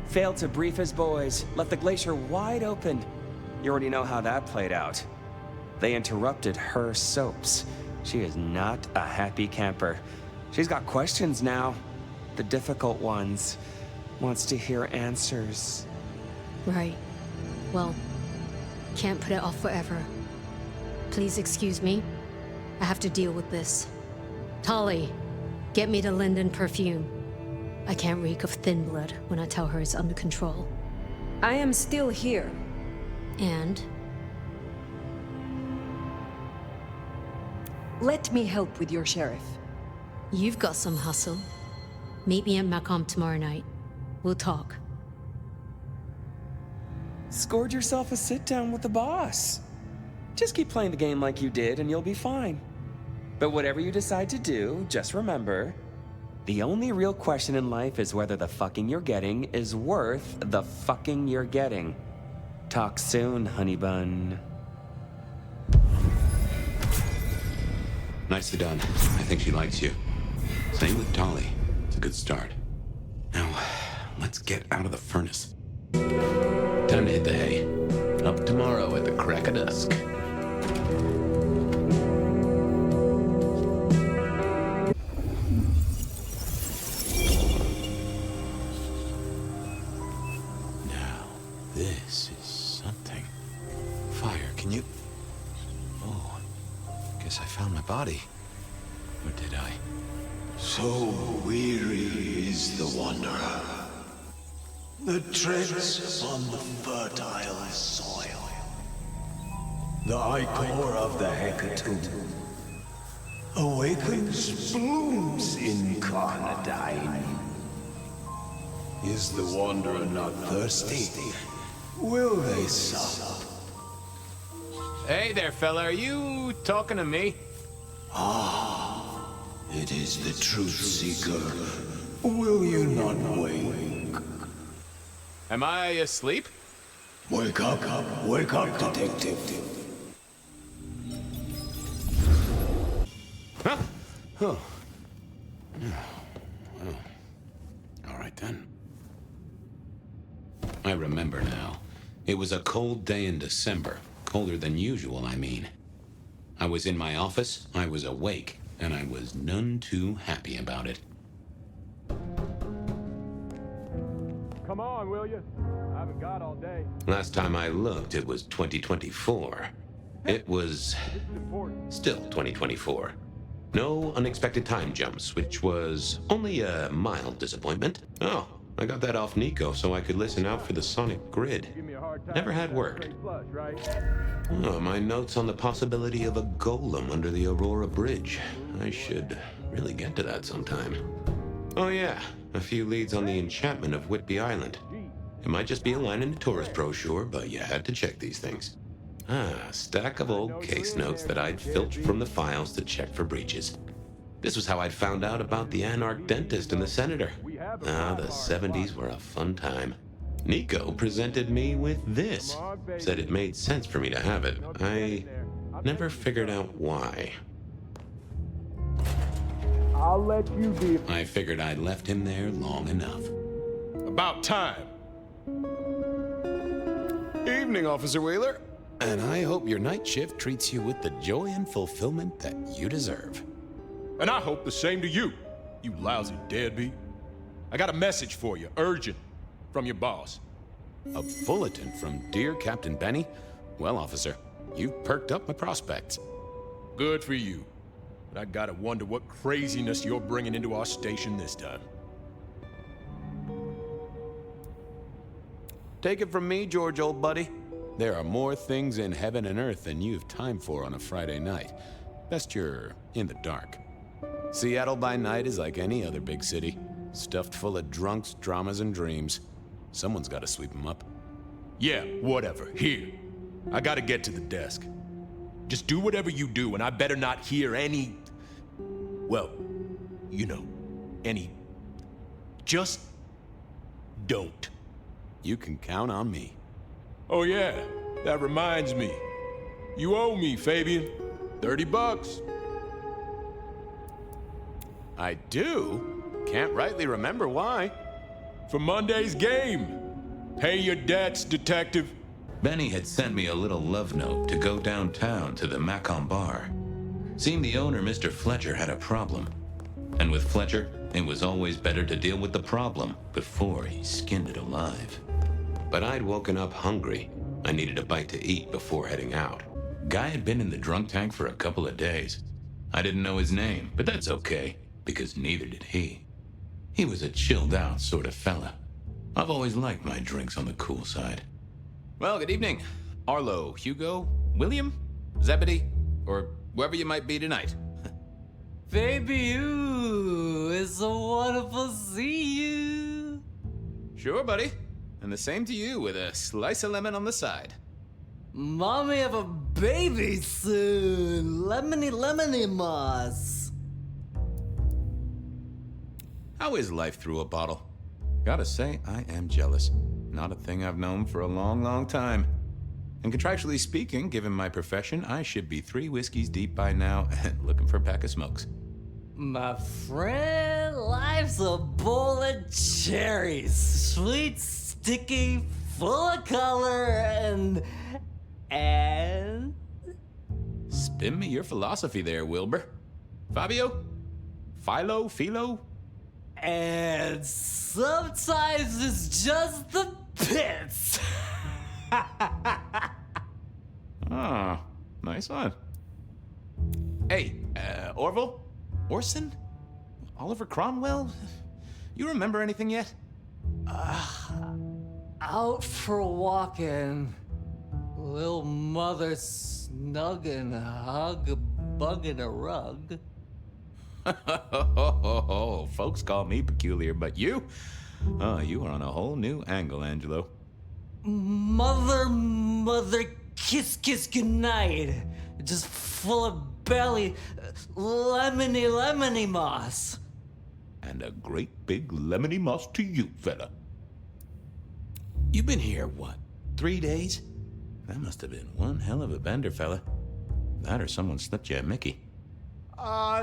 Failed to brief his boys, left the glacier wide open. You already know how that played out. They interrupted her soaps. She is not a happy camper. She's got questions now. The difficult ones. Wants to hear answers. Right. Well, can't put it off forever. Please excuse me. I have to deal with this. Tolly, get me the linden perfume. I can't reek of thin blood when I tell her it's under control. I am still here. And? Let me help with your sheriff. You've got some hustle. Meet me at Macomb tomorrow night. We'll talk. Scored yourself a sit-down with the boss. Just keep playing the game like you did and you'll be fine. But whatever you decide to do, just remember, the only real question in life is whether the fucking you're getting is worth the fucking you're getting. Talk soon, honey bun. Nicely done. I think she likes you. Same with Tolly. It's a good start. Now, let's get out of the furnace. Time to hit the hay. Up tomorrow at the crack of dusk. Now, this is something. Fire, can you... Oh, guess I found my body. Or did I? So weary is the wanderer that treads upon the fertile soil. The ichor of the hecatomb awakens blooms incarnadine. Is the wanderer not thirsty? Will they sup? Hey there, fella. Are you talking to me? Ah, it is the truth seeker. Will you not wake? Am I asleep? Wake up, detective. Huh? Oh. Well, all right then. I remember now. It was a cold day in December. Colder than usual, I mean. I was in my office, I was awake, and I was none too happy about it. Come on, will you? I haven't got all day. Last time I looked, it was 2024. It was still 2024. No unexpected time jumps, which was only a mild disappointment. Oh, I got that off Nico so I could listen out for the sonic grid. Never had worked. Oh, my notes on the possibility of a golem under the Aurora Bridge. I should really get to that sometime. Oh yeah, a few leads on the enchantment of Whitby Island. It might just be a line in the tourist brochure, but you had to check these things. Ah, a stack of old case notes that I'd filched from the files to check for breaches. This was how I'd found out about the Anarch dentist and the senator. Ah, the 70s were a fun time. Nico presented me with this. Said it made sense for me to have it. I never figured out why. I'll let you be. I figured I'd left him there long enough. About time. Evening, Officer Wheeler. And I hope your night shift treats you with the joy and fulfillment that you deserve. And I hope the same to you, you lousy deadbeat. I got a message for you, urgent, from your boss. A bulletin from dear Captain Benny? Well, officer, you've perked up my prospects. Good for you. But I gotta wonder what craziness you're bringing into our station this time. Take it from me, George, old buddy. There are more things in heaven and earth than you've time for on a Friday night. Best you're in the dark. Seattle by night is like any other big city. Stuffed full of drunks, dramas, and dreams. Someone's gotta sweep them up. Yeah, whatever. Here. I gotta get to the desk. Just do whatever you do, and I better not hear any... Well, you know, any... Just don't. You can count on me. Oh yeah, that reminds me. You owe me, Fabian. $30. I do? Can't rightly remember why. For Monday's game. Pay your debts, detective. Benny had sent me a little love note to go downtown to the Macon bar. Seemed the owner, Mr. Fletcher, had a problem. And with Fletcher, it was always better to deal with the problem before he skinned it alive. But I'd woken up hungry. I needed a bite to eat before heading out. Guy had been in the drunk tank for a couple of days. I didn't know his name, but that's okay, because neither did he. He was a chilled out sort of fella. I've always liked my drinks on the cool side. Well, good evening. Arlo, Hugo, William, Zebedee, or whoever you might be tonight. Baby, ooh, it's so wonderful to see you. Sure, buddy. And the same to you with a slice of lemon on the side. Mommy have a baby soon. Lemony moss. How is life through a bottle? Gotta say, I am jealous. Not a thing I've known for a long, long time. And contractually speaking, given my profession, I should be 3 whiskeys deep by now and looking for a pack of smokes. My friend, life's a bowl of cherries. Sweet, sticky, full of color, and... Spin me your philosophy there, Wilbur. Fabio? Philo? And sometimes it's just the pits. Ah, nice one. Hey, Orville? Orson? Oliver Cromwell? You remember anything yet? Out for walking. Little mother snuggin', hug a bug in a rug. Folks call me peculiar, but you? Oh, you are on a whole new angle, Angelo. Mother, kiss, goodnight. Just full of belly, lemony moss. And a great big lemony moss to you, fella. You've been here, what, 3 days? That must have been one hell of a bender, fella. That or someone slipped you a Mickey.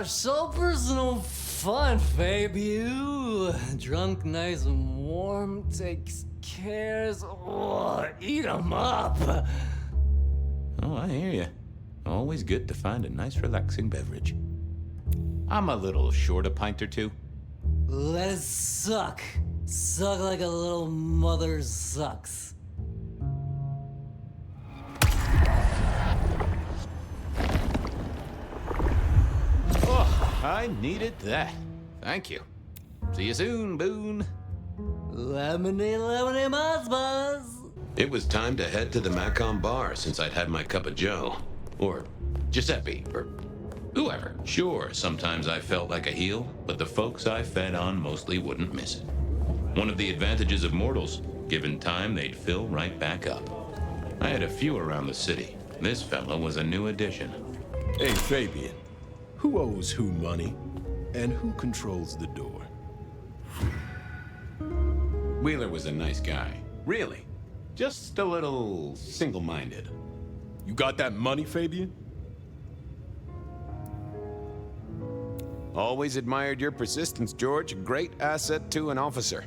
So personal fun, baby. Drunk, nice and warm, takes cares. Oh, eat 'em up. Oh, I hear you. Always good to find a nice, relaxing beverage. I'm a little short a pint or two. Let it suck. Suck like a little mother sucks. I needed that. Thank you. See you soon, Boone. Lemony moss. It was time to head to the Macon bar since I'd had my cup of joe. Or Giuseppe, or whoever. Sure, sometimes I felt like a heel, but the folks I fed on mostly wouldn't miss it. One of the advantages of mortals, given time, they'd fill right back up. I had a few around the city. This fella was a new addition. Hey, Fabian. Who owes who money? And who controls the door? Wheeler was a nice guy. Really. Just a little single-minded. You got that money, Fabian? Always admired your persistence, George. A great asset to an officer.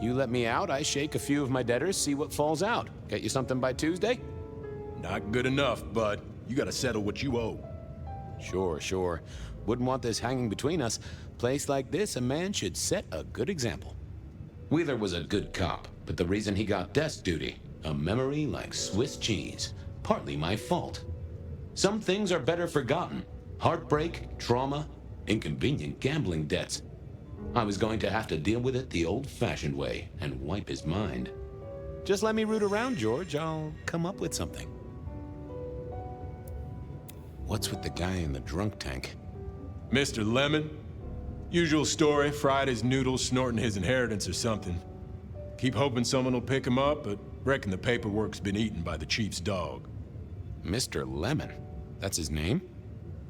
You let me out, I shake a few of my debtors, see what falls out. Get you something by Tuesday? Not good enough, bud. You gotta settle what you owe. Sure. Wouldn't want this hanging between us. Place like this, a man should set a good example. Wheeler was a good cop, but the reason he got desk duty, a memory like Swiss cheese. Partly my fault. Some things are better forgotten. Heartbreak, trauma, inconvenient gambling debts. I was going to have to deal with it the old-fashioned way and wipe his mind. Just let me root around, George. I'll come up with something. What's with the guy in the drunk tank? Mr. Lemon? Usual story, fried his noodles, snorting his inheritance or something. Keep hoping someone will pick him up, but reckon the paperwork's been eaten by the chief's dog. Mr. Lemon? That's his name?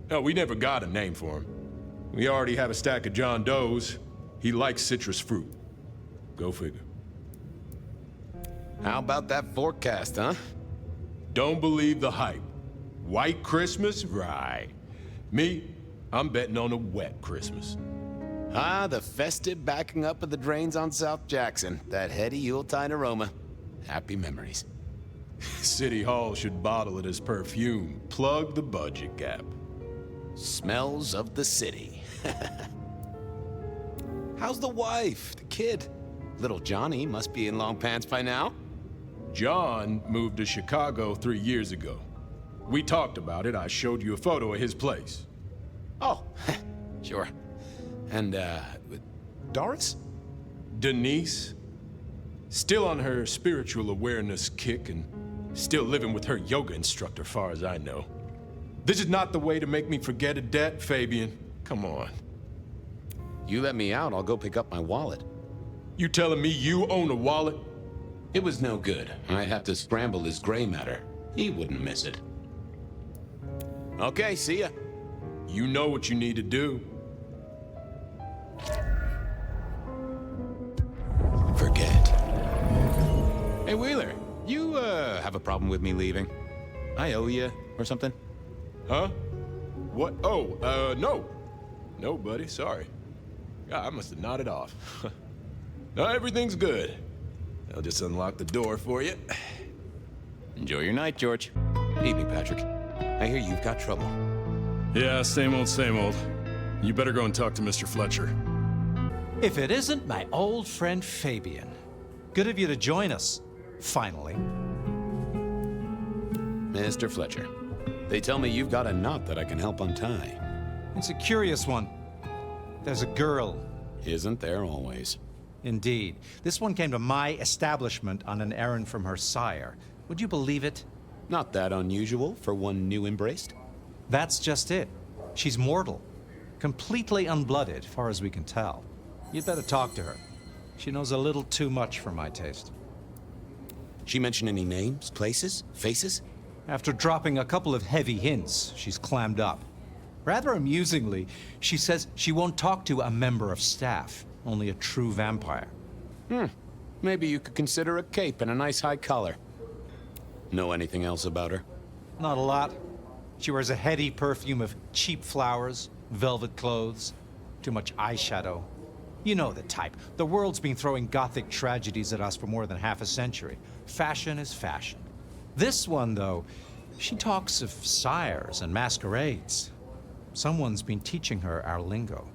No, we never got a name for him. We already have a stack of John Does. He likes citrus fruit. Go figure. How about that forecast, huh? Don't believe the hype. White Christmas? Right. Me, I'm betting on a wet Christmas. Ah, the festive backing up of the drains on South Jackson. That heady Yuletide aroma. Happy memories. City Hall should bottle it as perfume. Plug the budget gap. Smells of the city. How's the wife, the kid? Little Johnny must be in long pants by now. John moved to Chicago 3 years ago. We talked about it. I showed you a photo of his place. Oh, sure. And, Doris? Denise? Still on her spiritual awareness kick and still living with her yoga instructor, far as I know. This is not the way to make me forget a debt, Fabian. Come on. You let me out, I'll go pick up my wallet. You telling me you own a wallet? It was no good. I'd have to scramble his gray matter. He wouldn't miss it. Okay, see ya. You know what you need to do. Forget. Hey, Wheeler, you, have a problem with me leaving? I owe you, or something? Huh? What? Oh, no. No, buddy, sorry. God, I must have nodded off. No, everything's good. I'll just unlock the door for you. Enjoy your night, George. Evening, Patrick. I hear you've got trouble. Yeah, same old, same old. You better go and talk to Mr. Fletcher. If it isn't my old friend Fabian. Good of you to join us, finally. Mr. Fletcher, they tell me you've got a knot that I can help untie. It's a curious one. There's a girl. Isn't there always? Indeed. This one came to my establishment on an errand from her sire. Would you believe it? Not that unusual for one new embraced. That's just it. She's mortal. Completely unblooded, far as we can tell. You'd better talk to her. She knows a little too much for my taste. She mention any names, places, faces? After dropping a couple of heavy hints, she's clammed up. Rather amusingly, she says she won't talk to a member of staff, only a true vampire. Maybe you could consider a cape and a nice high collar. Know anything else about her? Not a lot. She wears a heady perfume of cheap flowers, velvet clothes, too much eyeshadow. You know the type. The world's been throwing gothic tragedies at us for more than half a century. Fashion is fashion. This one, though, she talks of sires and masquerades. Someone's been teaching her our lingo.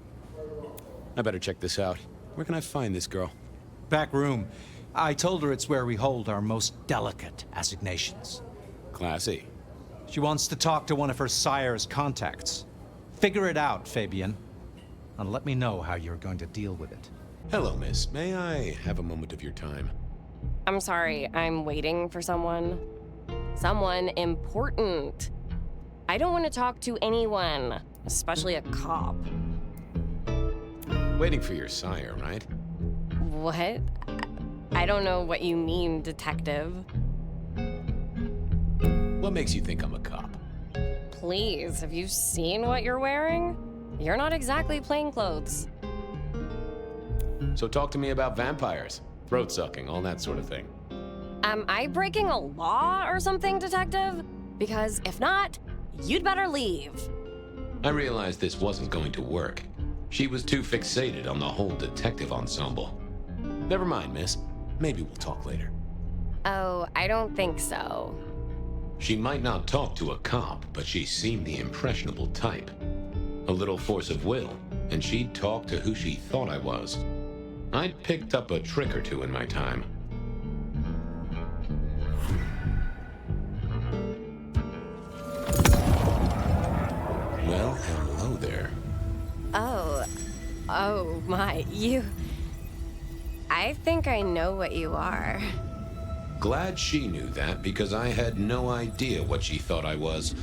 I better check this out. Where can I find this girl? Back room. I told her it's where we hold our most delicate assignations. Classy. She wants to talk to one of her sire's contacts. Figure it out, Fabian. And let me know how you're going to deal with it. Hello, miss. May I have a moment of your time? I'm sorry, I'm waiting for someone. Someone important. I don't want to talk to anyone, especially a cop. Waiting for your sire, right? What? I don't know what you mean, detective. What makes you think I'm a cop? Please, have you seen what you're wearing? You're not exactly plain clothes. So talk to me about vampires, throat sucking, all that sort of thing. Am I breaking a law or something, detective? Because if not, you'd better leave. I realized this wasn't going to work. She was too fixated on the whole detective ensemble. Never mind, miss. Maybe we'll talk later. Oh, I don't think so. She might not talk to a cop, but she seemed the impressionable type. A little force of will, and she'd talk to who she thought I was. I'd picked up a trick or two in my time. Well, hello there. Oh my, you... I think I know what you are. Glad she knew that, because I had no idea what she thought I was.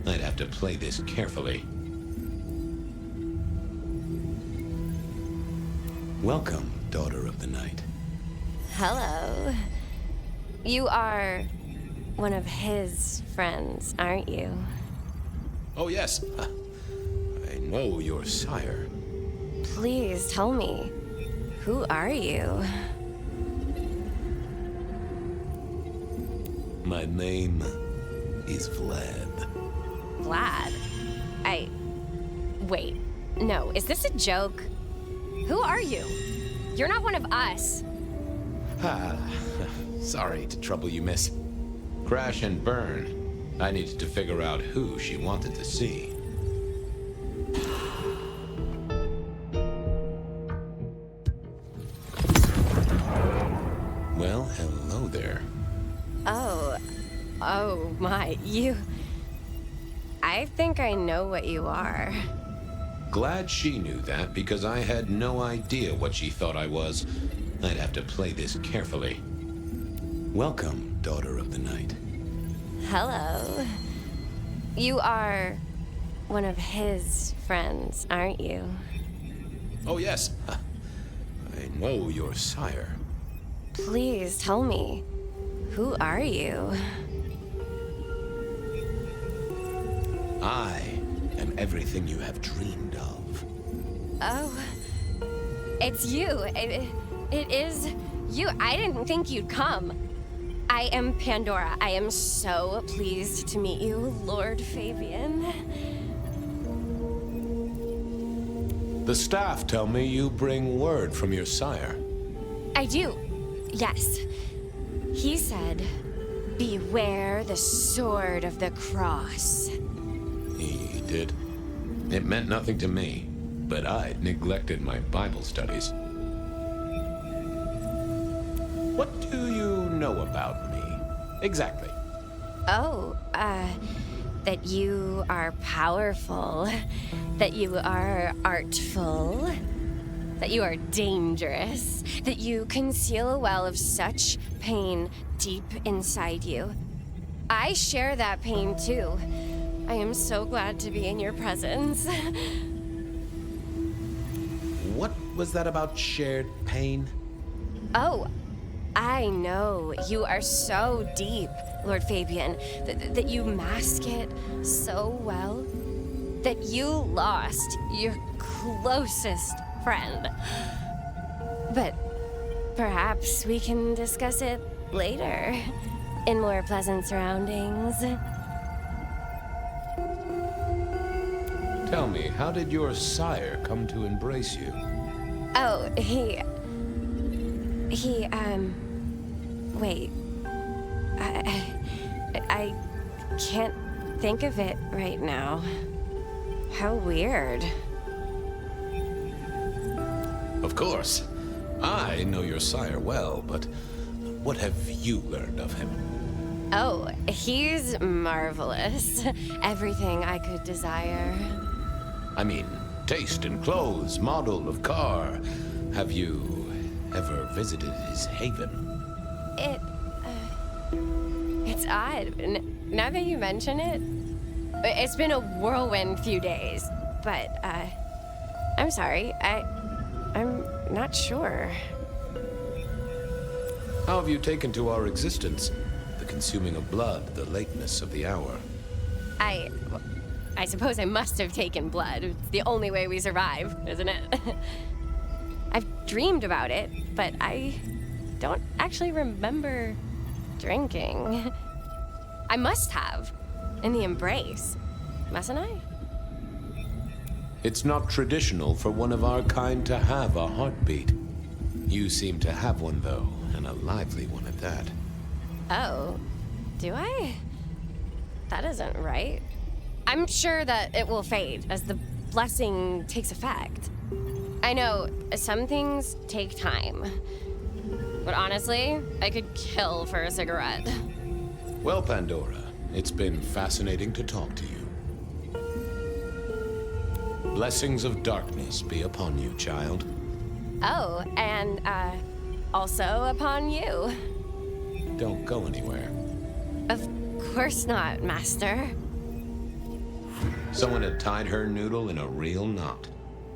I'd have to play this carefully. Welcome, daughter of the night. Hello. You are one of his friends, aren't you? Oh, yes. I know your sire. Please tell me, who are you? My name is Vlad. Vlad? Wait. No, is this a joke? Who are you? You're not one of us. Sorry to trouble you, miss. Crash and burn. I needed to figure out who she wanted to see. Well, hello there. Oh my, I think I know what you are. Glad she knew that, because I had no idea what she thought I was. I'd have to play this carefully. Welcome, daughter of the night. Hello. You are one of his friends, aren't you? Oh, yes. I know your sire. Please tell me, who are you? I am everything you have dreamed of. Oh, it's you. It is you. I didn't think you'd come. I am Pandora. I am so pleased to meet you, Lord Fabian. The staff tell me you bring word from your sire. I do, yes. He said, beware the sword of the cross. He did. It meant nothing to me, but I'd neglected my Bible studies. What do you know about me, exactly? Oh, that you are powerful, that you are artful, that you are dangerous, that you conceal a well of such pain deep inside you. I share that pain too. I am so glad to be in your presence. What was that about shared pain? Oh, I know. You are so deep, Lord Fabian, that you mask it so well, that you lost your closest friend. But perhaps we can discuss it later, in more pleasant surroundings. Tell me, how did your sire come to embrace you? Oh, wait. I can't think of it right now. How weird. Of course. I know your sire well, but what have you learned of him? Oh, he's marvelous. Everything I could desire. I mean, taste in clothes, model of car. Have you ever visited his haven? It's odd. Now that you mention it, it's been a whirlwind few days. But, I'm sorry. I'm not sure. How have you taken to our existence? The consuming of blood, the lateness of the hour. I suppose I must have taken blood. It's the only way we survive, isn't it? I've dreamed about it, but I don't actually remember drinking. I must have. In the embrace. Mustn't I? It's not traditional for one of our kind to have a heartbeat. You seem to have one, though, and a lively one at that. Oh, do I? That isn't right. I'm sure that it will fade as the blessing takes effect. I know some things take time, but honestly, I could kill for a cigarette. Well, Pandora, it's been fascinating to talk to you. Blessings of darkness be upon you, child. Oh, and, also upon you. Don't go anywhere. Of course not, Master. Someone had tied her noodle in a real knot.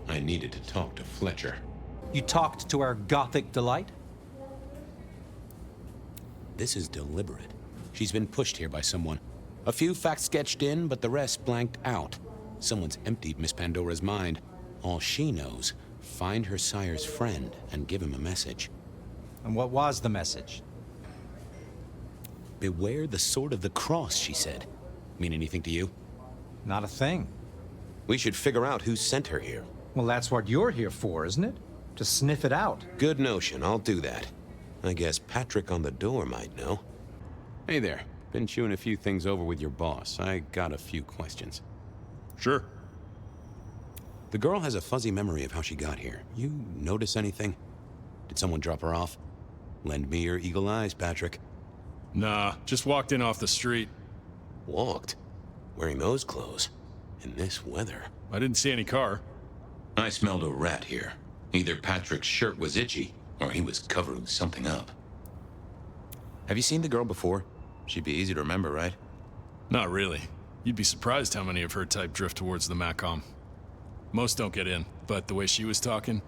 I needed to talk to Fletcher. You talked to our Gothic delight? This is deliberate. She's been pushed here by someone. A few facts sketched in, but the rest blanked out. Someone's emptied Miss Pandora's mind. All she knows, find her sire's friend and give him a message. And what was the message? Beware the sword of the cross, she said. Mean anything to you? Not a thing. We should figure out who sent her here. Well, that's what you're here for, isn't it? To sniff it out. Good notion, I'll do that. I guess Patrick on the door might know. Hey there. Been chewing a few things over with your boss. I got a few questions. Sure. The girl has a fuzzy memory of how she got here. You notice anything? Did someone drop her off? Lend me your eagle eyes, Patrick. Nah, just walked in off the street. Walked? Wearing those clothes? In this weather? I didn't see any car. I smelled a rat here. Either Patrick's shirt was itchy, or he was covering something up. Have you seen the girl before? She'd be easy to remember, right? Not really. You'd be surprised how many of her type drift towards the Macom. Most don't get in, but the way she was talking,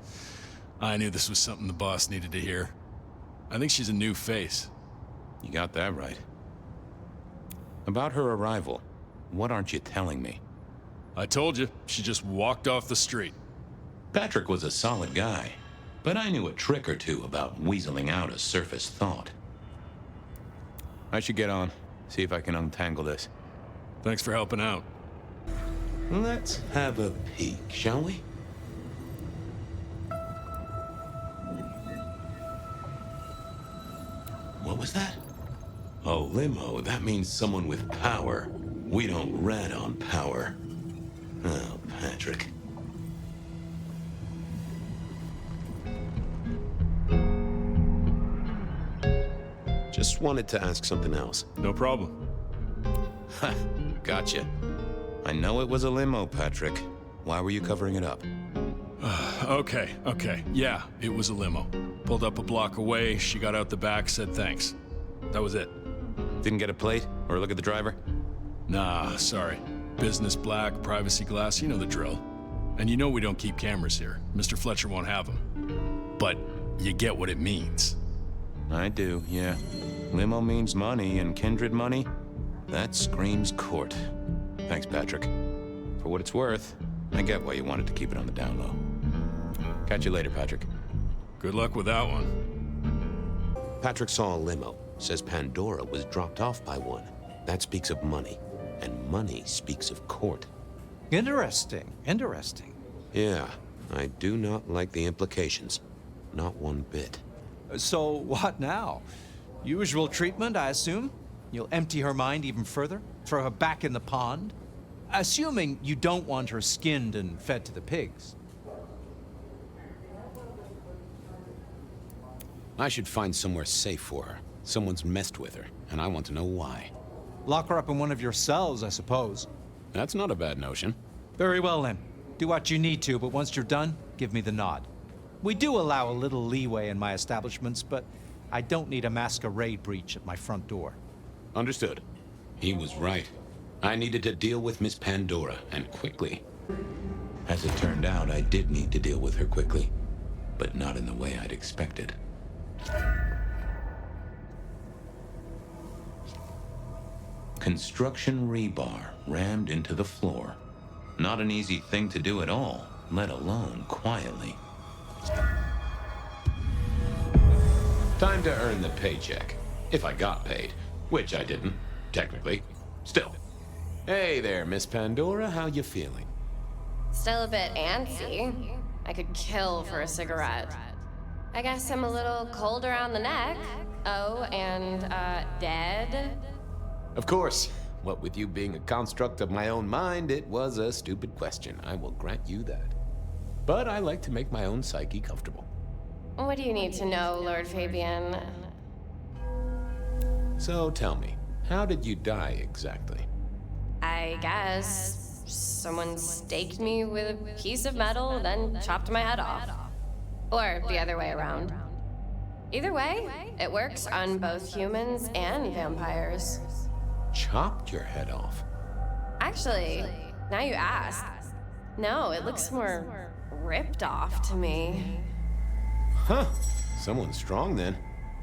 I knew this was something the boss needed to hear. I think she's a new face. You got that right. About her arrival, what aren't you telling me? I told you, she just walked off the street. Patrick was a solid guy, but I knew a trick or two about weaseling out a surface thought. I should get on, see if I can untangle this. Thanks for helping out. Let's have a peek, shall we? What was that? Oh, limo, that means someone with power. We don't rat on power. Oh, Patrick. Just wanted to ask something else. No problem. Ha, gotcha. I know it was a limo, Patrick. Why were you covering it up? Okay. Yeah, it was a limo. Pulled up a block away, she got out the back, said thanks. That was it. Didn't get a plate or look at the driver? Nah, sorry. Business black, privacy glass, you know the drill. And you know we don't keep cameras here. Mr. Fletcher won't have them. But you get what it means. I do, yeah. Limo means money, and kindred money? That screams court. Thanks, Patrick. For what it's worth, I get why you wanted to keep it on the down low. Catch you later, Patrick. Good luck with that one. Patrick saw a limo. Says Pandora was dropped off by one. That speaks of money. And money speaks of court. Interesting. Yeah, I do not like the implications. Not one bit. So what now? Usual treatment, I assume? You'll empty her mind even further? Throw her back in the pond? Assuming you don't want her skinned and fed to the pigs. I should find somewhere safe for her. Someone's messed with her, and I want to know why. Lock her up in one of your cells, I suppose. That's not a bad notion. Very well, then. Do what you need to, but once you're done, give me the nod. We do allow a little leeway in my establishments, but I don't need a masquerade breach at my front door. Understood. He was right. I needed to deal with Miss Pandora, and quickly. As it turned out, I did need to deal with her quickly, but not in the way I'd expected. Construction rebar rammed into the floor. Not an easy thing to do at all, let alone quietly. Time to earn the paycheck. If I got paid. Which I didn't, technically. Still. Hey there, Miss Pandora, how you feeling? Still a bit antsy. I could kill for a cigarette. I guess I'm a little cold around the neck. Oh, and, dead? Of course. What with you being a construct of my own mind, it was a stupid question. I will grant you that. But I like to make my own psyche comfortable. What do you need to know, Lord Fabian? So tell me, how did you die exactly? I guess someone staked me with a piece of metal, then chopped my head off. Or the other way around. Either way, it works on both humans and vampires. Chopped your head off? Actually, now you ask. No, it looks more ripped off to me. Huh. Someone's strong then.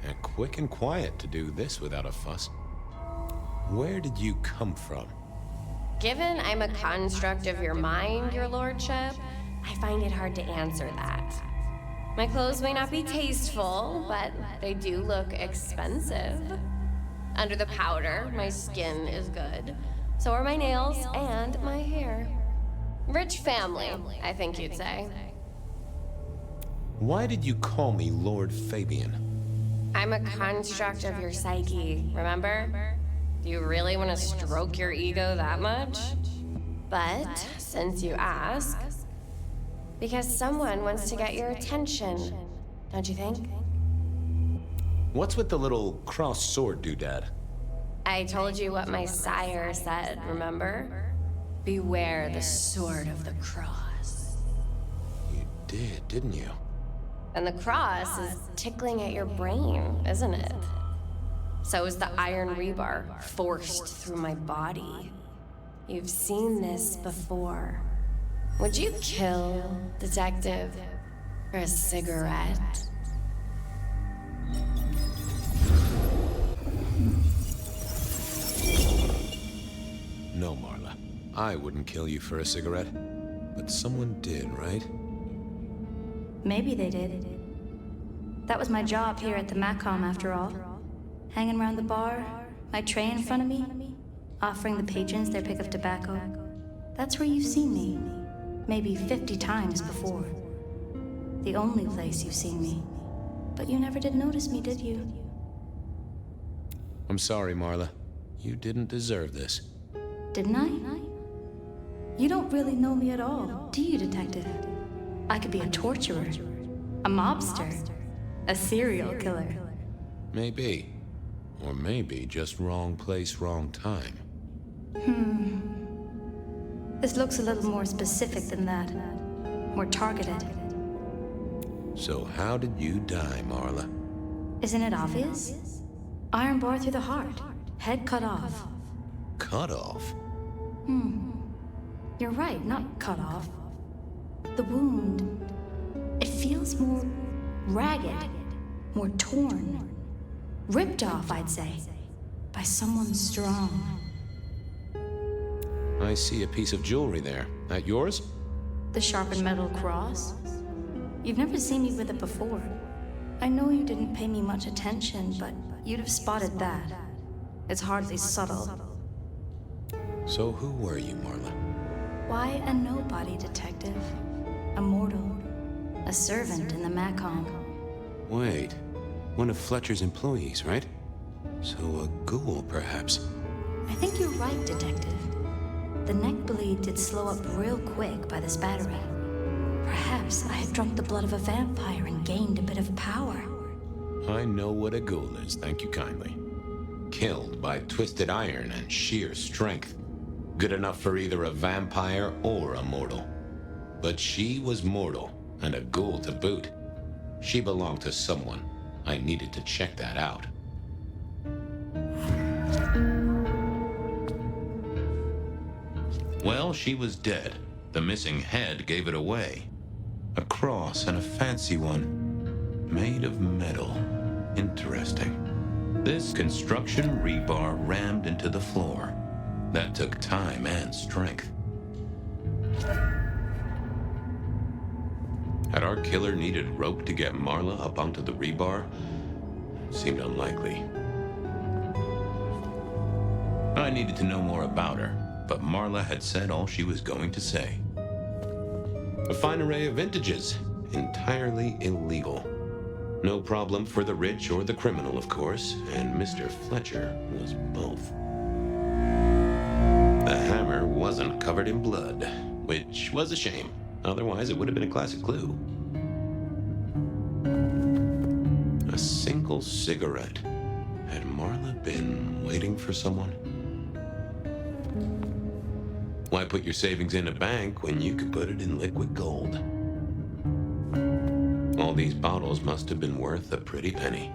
And quick and quiet to do this without a fuss. Where did you come from? Given I'm a construct of your mind, your lordship, I find it hard to answer that. My clothes may not be tasteful, but they do look expensive. Under the powder, my skin is good. So are my nails and my hair. Rich family, I think you'd say. Why did you call me Lord Fabian? I'm a construct of your psyche, remember? Do you really want to stroke your ego that much? But since you ask, because someone wants to get your attention, don't you think? What's with the little cross sword doodad? I told you what my sire said, remember? Beware the sword of the cross. You did, didn't you? And the cross is tickling at your brain, isn't it? So is the iron rebar forced through my body. You've seen this before. Would you kill, detective, for a cigarette? No, Marla. I wouldn't kill you for a cigarette. But someone did, right? Maybe they did. That was my job here at the Macom, after all. Hanging around the bar, my tray in front of me, offering the patrons their pick of tobacco. That's where you've seen me. Maybe 50 times before. The only place you've seen me. But you never did notice me, did you? I'm sorry, Marla. You didn't deserve this. Didn't I? You don't really know me at all, do you, detective? I could be a torturer, a mobster, a serial killer. Maybe. Or maybe just wrong place, wrong time. This looks a little more specific than that. More targeted. So how did you die, Marla? Isn't it obvious? Iron bar through the heart. Head cut off. Cut off? You're right, not cut off. The wound, it feels more ragged, more torn. Ripped off, I'd say, by someone strong. I see a piece of jewelry there. That yours? The sharpened metal cross? You've never seen me with it before. I know you didn't pay me much attention, but you'd have spotted that. It's hardly subtle. So who were you, Marla? Why a nobody, detective? A mortal. A servant in the Macom. Wait. One of Fletcher's employees, right? So a ghoul, perhaps. I think you're right, detective. The neck bleed did slow up real quick by this battery. Perhaps I had drunk the blood of a vampire and gained a bit of power. I know what a ghoul is, thank you kindly. Killed by twisted iron and sheer strength. Good enough for either a vampire or a mortal. But she was mortal, and a ghoul to boot. She belonged to someone. I needed to check that out. Well, she was dead. The missing head gave it away. A cross and a fancy one. Made of metal. Interesting. This construction rebar rammed into the floor. That took time and strength. Had our killer needed rope to get Marla up onto the rebar? Seemed unlikely. I needed to know more about her, but Marla had said all she was going to say. A fine array of vintages, entirely illegal. No problem for the rich or the criminal, of course, and Mr. Fletcher was both. The hammer wasn't covered in blood, which was a shame. Otherwise, it would have been a classic clue. A single cigarette. Had Marla been waiting for someone? Why put your savings in a bank when you could put it in liquid gold? All these bottles must have been worth a pretty penny.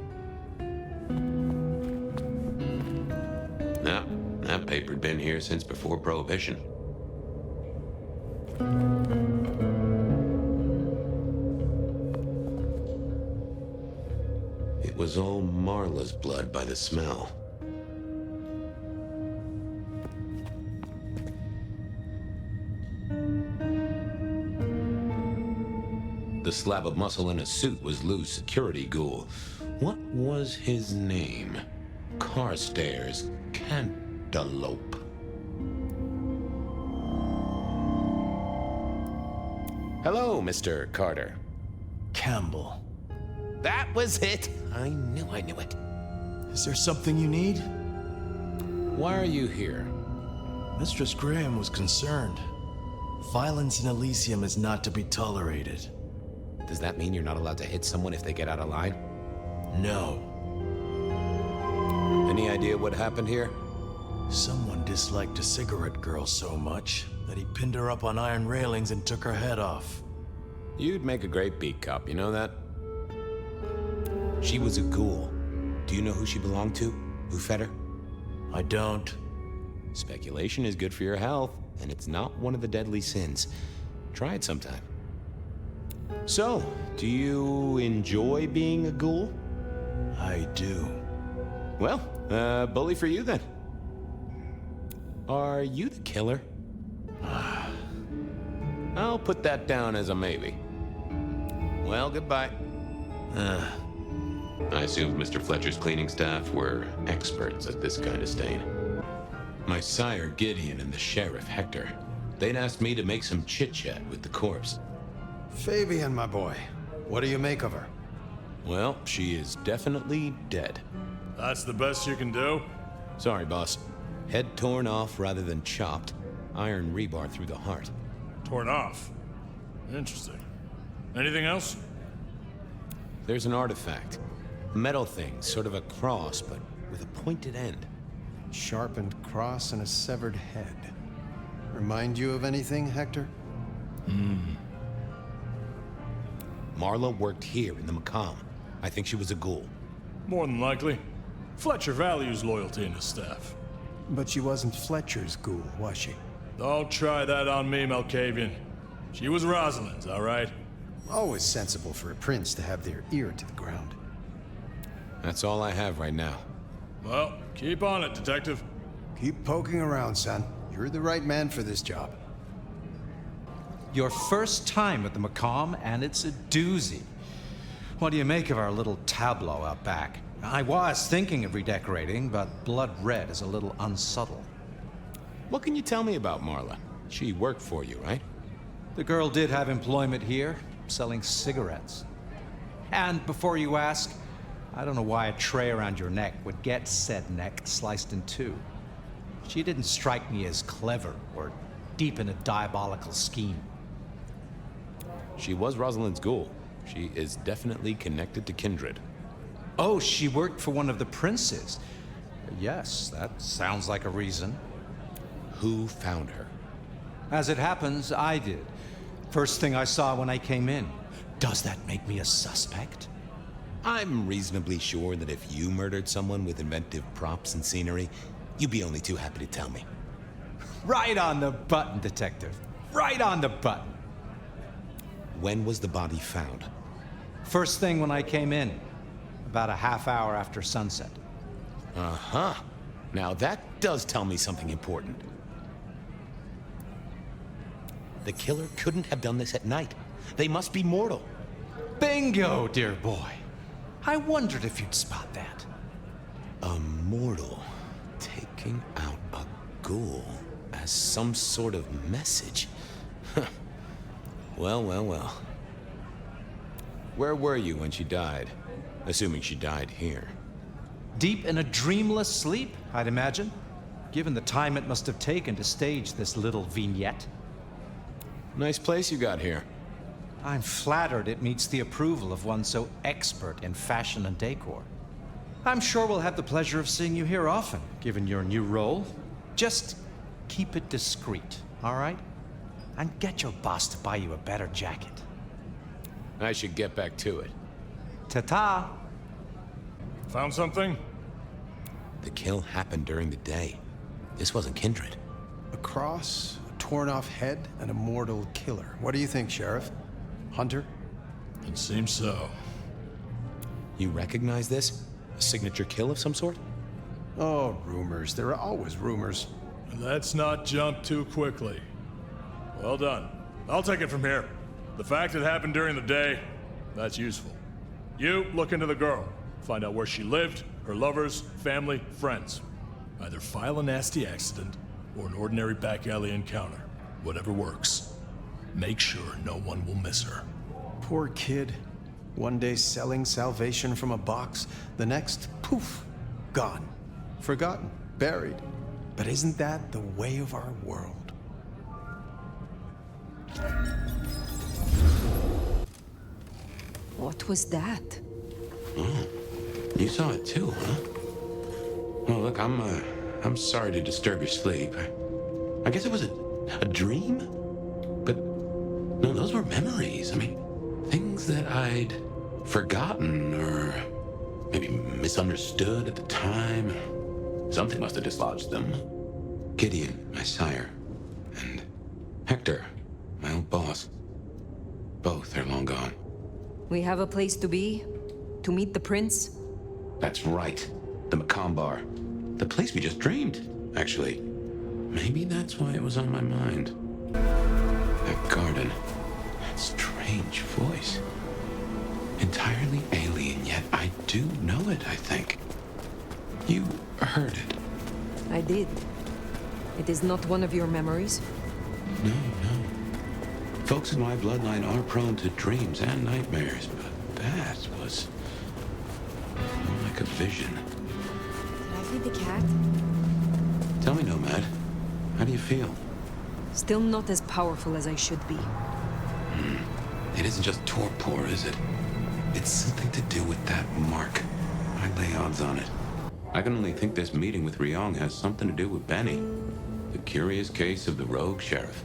Nah, that paper'd been here since before Prohibition. It was all Marla's blood by the smell. the slab of muscle in a suit was Lou's security ghoul. What was his name? Carstairs Cantaloupe. Hello, Mr. Carter. Campbell. That was it! I knew it. Is there something you need? Why are you here? Mistress Graham was concerned. Violence in Elysium is not to be tolerated. Does that mean you're not allowed to hit someone if they get out of line? No. Any idea what happened here? Someone disliked a cigarette girl so much that he pinned her up on iron railings and took her head off. You'd make a great beat cop, you know that? She was a ghoul. Do you know who she belonged to? Who fed her? I don't. Speculation is good for your health, and it's not one of the deadly sins. Try it sometime. So, do you enjoy being a ghoul? I do. Well, bully for you then. Are you the killer? I'll put that down as a maybe. Well, goodbye. I assumed Mr. Fletcher's cleaning staff were experts at this kind of stain. My sire Gideon and the sheriff Hector, they'd asked me to make some chit-chat with the corpse. Fabian, my boy, what do you make of her? Well, she is definitely dead. That's the best you can do? Sorry, boss. Head torn off rather than chopped. Iron rebar through the heart. Torn off? Interesting. Anything else? There's an artifact. A metal thing, sort of a cross, but with a pointed end. Sharpened cross and a severed head. Remind you of anything, Hector? Marla worked here in the Macomb. I think she was a ghoul. More than likely. Fletcher values loyalty in his staff. But she wasn't Fletcher's ghoul, was she? Don't try that on me, Malkavian. She was Rosalind's, all right? Always sensible for a prince to have their ear to the ground. That's all I have right now. Well, keep on it, Detective. Keep poking around, son. You're the right man for this job. Your first time at the Macomb, and it's a doozy. What do you make of our little tableau out back? I was thinking of redecorating, but blood red is a little unsubtle. What can you tell me about Marla? She worked for you, right? The girl did have employment here, selling cigarettes. And before you ask, I don't know why a tray around your neck would get said neck sliced in two. She didn't strike me as clever or deep in a diabolical scheme. She was Rosalind's ghoul. She is definitely connected to kindred. Oh, she worked for one of the princes. Yes, that sounds like a reason. Who found her? As it happens, I did. First thing I saw when I came in. Does that make me a suspect? I'm reasonably sure that if you murdered someone with inventive props and scenery, you'd be only too happy to tell me. Right on the button, Detective. Right on the button. When was the body found? First thing when I came in. About a half hour after sunset. Uh-huh. Now that does tell me something important. The killer couldn't have done this at night. They must be mortal. Bingo, dear boy. I wondered if you'd spot that. A mortal taking out a ghoul as some sort of message. Well, well, well. Where were you when she died? Assuming she died here. Deep in a dreamless sleep, I'd imagine. Given the time it must have taken to stage this little vignette. Nice place you got here. I'm flattered it meets the approval of one so expert in fashion and decor. I'm sure we'll have the pleasure of seeing you here often, given your new role. Just keep it discreet, all right? And get your boss to buy you a better jacket. I should get back to it. Ta-ta! Found something? The kill happened during the day. This wasn't kindred. A cross, a torn-off head, and a mortal killer. What do you think, Sheriff? Hunter? It seems so. You recognize this? A signature kill of some sort? Oh, rumors. There are always rumors. Let's not jump too quickly. Well done. I'll take it from here. The fact it happened during the day, that's useful. You look into the girl. Find out where she lived, her lovers, family, friends. Either file a nasty accident or an ordinary back alley encounter. Whatever works. Make sure no one will miss her. Poor kid. One day selling salvation from a box, the next, poof, gone. Forgotten, buried. But isn't that the way of our world? What was that? Oh, you saw it too, huh? Well, look, I'm sorry to disturb your sleep. I guess it was a dream? But, no, those were memories. I mean, things that I'd forgotten or maybe misunderstood at the time. Something must have dislodged them. Gideon, my sire, and Hector, my old boss. Both are long gone. We have a place to be? To meet the prince? That's right. The Macomb Bar. The place we just dreamed, actually. Maybe that's why it was on my mind. That garden. That strange voice. Entirely alien, yet I do know it, I think. You heard it. I did. It is not one of your memories? No. Folks in my bloodline are prone to dreams and nightmares, but that was more like a vision. Did I feed the cat? Tell me, Nomad, how do you feel? Still not as powerful as I should be. It isn't just torpor, is it? It's something to do with that mark. I'd lay odds on it. I can only think this meeting with Ryong has something to do with Benny. The curious case of the rogue sheriff.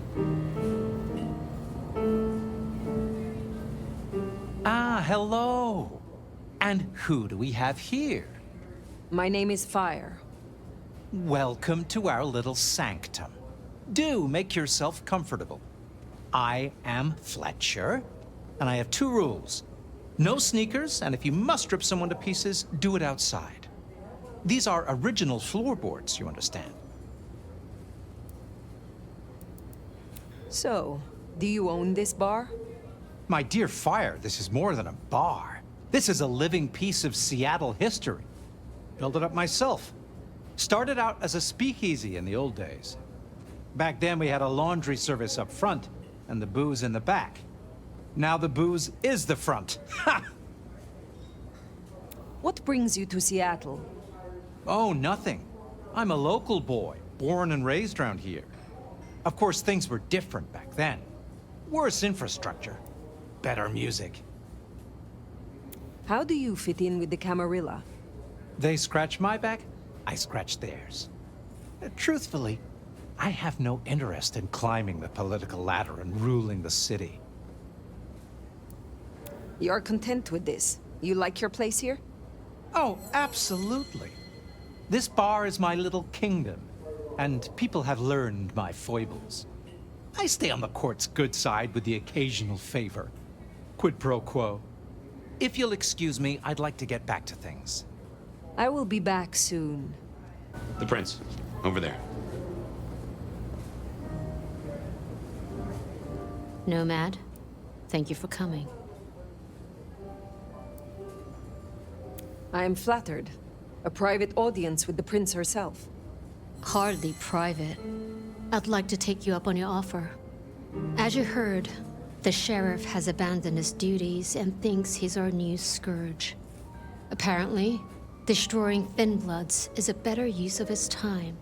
Ah, hello. And who do we have here? My name is Fire. Welcome to our little sanctum. Do make yourself comfortable. I am Fletcher, and I have 2 rules. No sneakers, and if you must strip someone to pieces, do it outside. These are original floorboards, you understand. So, do you own this bar? My dear Fire, this is more than a bar. This is a living piece of Seattle history. Built it up myself. Started out as a speakeasy in the old days. Back then we had a laundry service up front and the booze in the back. Now the booze is the front. Ha! What brings you to Seattle? Oh, nothing. I'm a local boy, born and raised around here. Of course, things were different back then. Worse infrastructure. Better music. How do you fit in with the Camarilla? They scratch my back, I scratch theirs. Truthfully, I have no interest in climbing the political ladder and ruling the city. You're content with this? You like your place here? Oh, absolutely. This bar is my little kingdom, and people have learned my foibles. I stay on the court's good side with the occasional favor. Quid pro quo. If you'll excuse me, I'd like to get back to things. I will be back soon. The prince, over there. Nomad, thank you for coming. I am flattered. A private audience with the prince herself. Hardly private. I'd like to take you up on your offer. As you heard, the sheriff has abandoned his duties and thinks he's our new scourge. Apparently, destroying Thin Bloods is a better use of his time.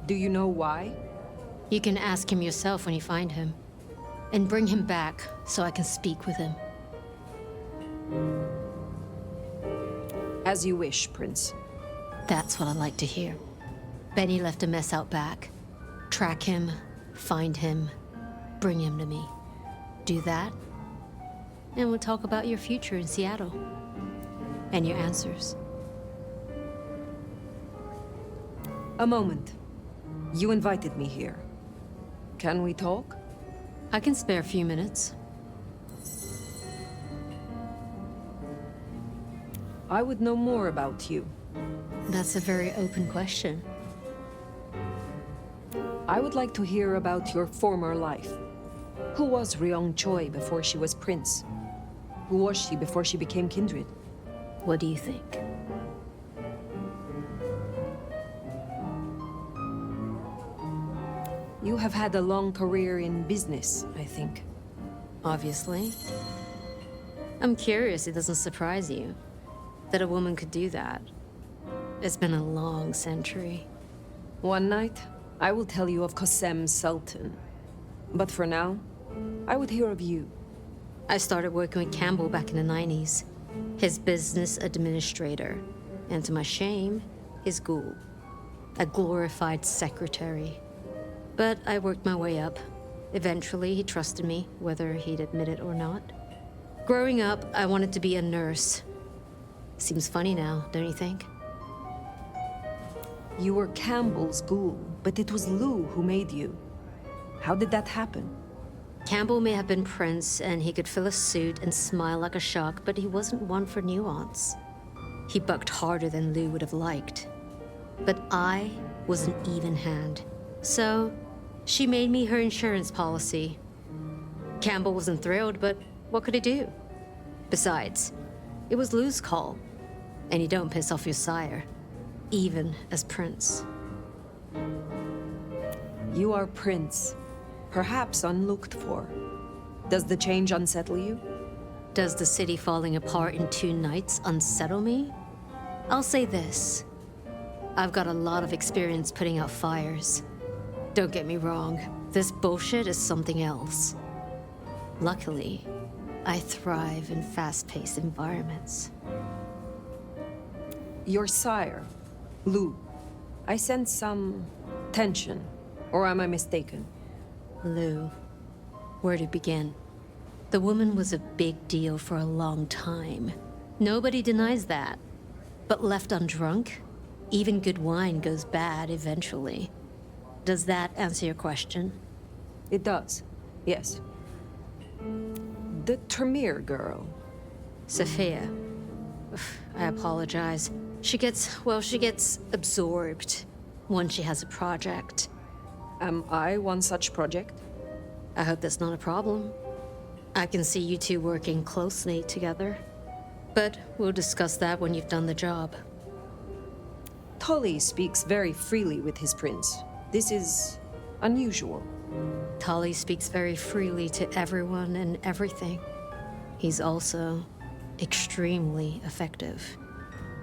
Do you know why? You can ask him yourself when you find him. And bring him back so I can speak with him. As you wish, Prince. That's what I like to hear. Benny left a mess out back. Track him, find him, bring him to me. Do that, and we'll talk about your future in Seattle. And your answers. A moment. You invited me here. Can we talk? I can spare a few minutes. I would know more about you. That's a very open question. I would like to hear about your former life. Who was Ryong Choi before she was prince? Who was she before she became kindred? What do you think? You have had a long career in business, I think. Obviously. I'm curious it doesn't surprise you that a woman could do that. It's been a long century. One night, I will tell you of Qasem Sultan. But for now, I would hear of you. I started working with Campbell back in the 90s. His business administrator. And to my shame, his ghoul. A glorified secretary. But I worked my way up. Eventually, he trusted me, whether he'd admit it or not. Growing up, I wanted to be a nurse. Seems funny now, don't you think? You were Campbell's ghoul, but it was Lou who made you. How did that happen? Campbell may have been prince, and he could fill a suit and smile like a shark, but he wasn't one for nuance. He bucked harder than Lou would have liked. But I was an even hand. So, she made me her insurance policy. Campbell wasn't thrilled, but what could he do? Besides, it was Lou's call. And you don't piss off your sire, even as prince. You are prince. Perhaps unlooked for. Does the change unsettle you? Does the city falling apart in 2 nights unsettle me? I'll say this. I've got a lot of experience putting out fires. Don't get me wrong, this bullshit is something else. Luckily, I thrive in fast-paced environments. Your sire, Lou. I sense some tension, or am I mistaken? Lou, where to begin? The woman was a big deal for a long time. Nobody denies that. But left undrunk, even good wine goes bad eventually. Does that answer your question? It does, yes. The Tremere girl. Sophia. I apologize. She gets absorbed once she has a project. Am I one such project? I hope that's not a problem. I can see you two working closely together. But we'll discuss that when you've done the job. Tully speaks very freely with his prince. This is unusual. Tully speaks very freely to everyone and everything. He's also extremely effective.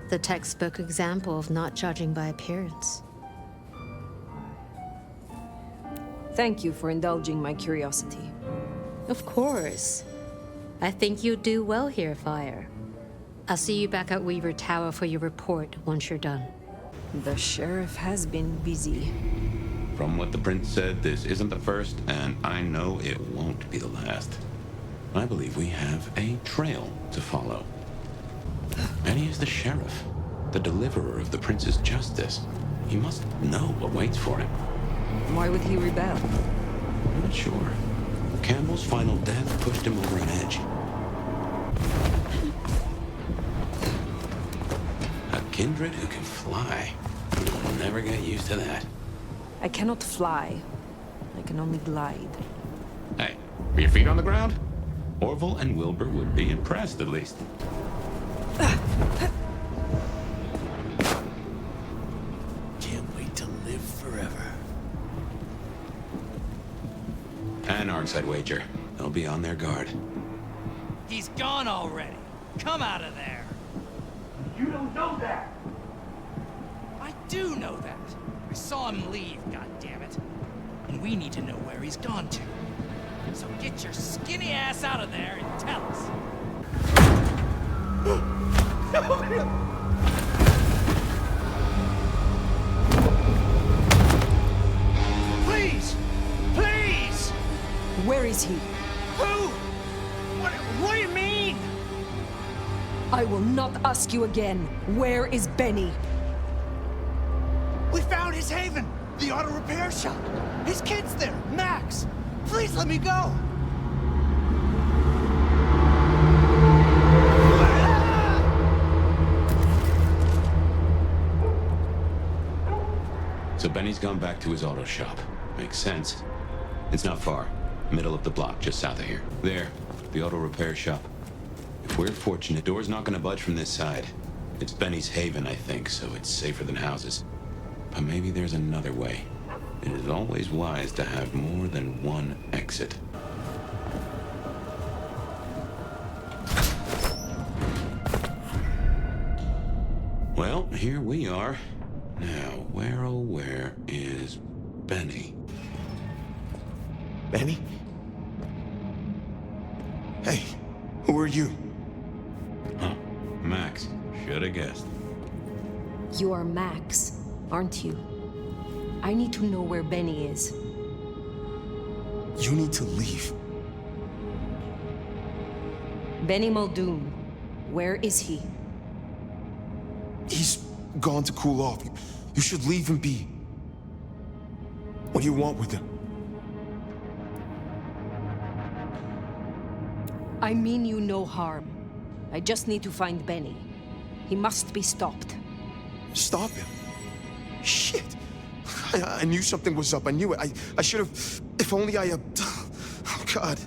The textbook example of not judging by appearance. Thank you for indulging my curiosity. Of course. I think you'll do well here, Fire. I'll see you back at Weaver Tower for your report once you're done. The sheriff has been busy. From what the prince said, this isn't the first, and I know it won't be the last. I believe we have a trail to follow. And he is the sheriff, the deliverer of the prince's justice. He must know what waits for him. Why would he rebel? I'm not sure. Campbell's final death pushed him over an edge. A kindred who can fly. I'll never get used to that. I cannot fly. I can only glide. Hey, are your feet on the ground? Orville and Wilbur would be impressed, at least. Can't wait to live forever. An Argside wager. They'll be on their guard. He's gone already. Come out of there. You don't know that. I do know that. I saw him leave, goddammit. And we need to know where he's gone to. So get your skinny ass out of there and tell us. Please! Please! Where is he? Who? What do you mean? I will not ask you again. Where is Benny? We found his haven! The auto repair shop! His kid's there! Max! Please let me go! So Benny's gone back to his auto shop. Makes sense. It's not far. Middle of the block, just south of here. There, the auto repair shop. If we're fortunate, door's not gonna budge from this side. It's Benny's haven, I think, so it's safer than houses. But maybe there's another way. It is always wise to have more than one exit. Well, here we are. Now, where oh where is Benny? Benny? Hey, who are you? Huh, Max. Should have guessed. You are Max, aren't you? I need to know where Benny is. You need to leave. Benny Muldoon, where is he? He's gone to cool off. You should leave him be. What do you want with him? I mean you no harm. I just need to find Benny. He must be stopped. Stop him? Shit. I knew something was up. I knew it. I should have... If only I... Oh, God.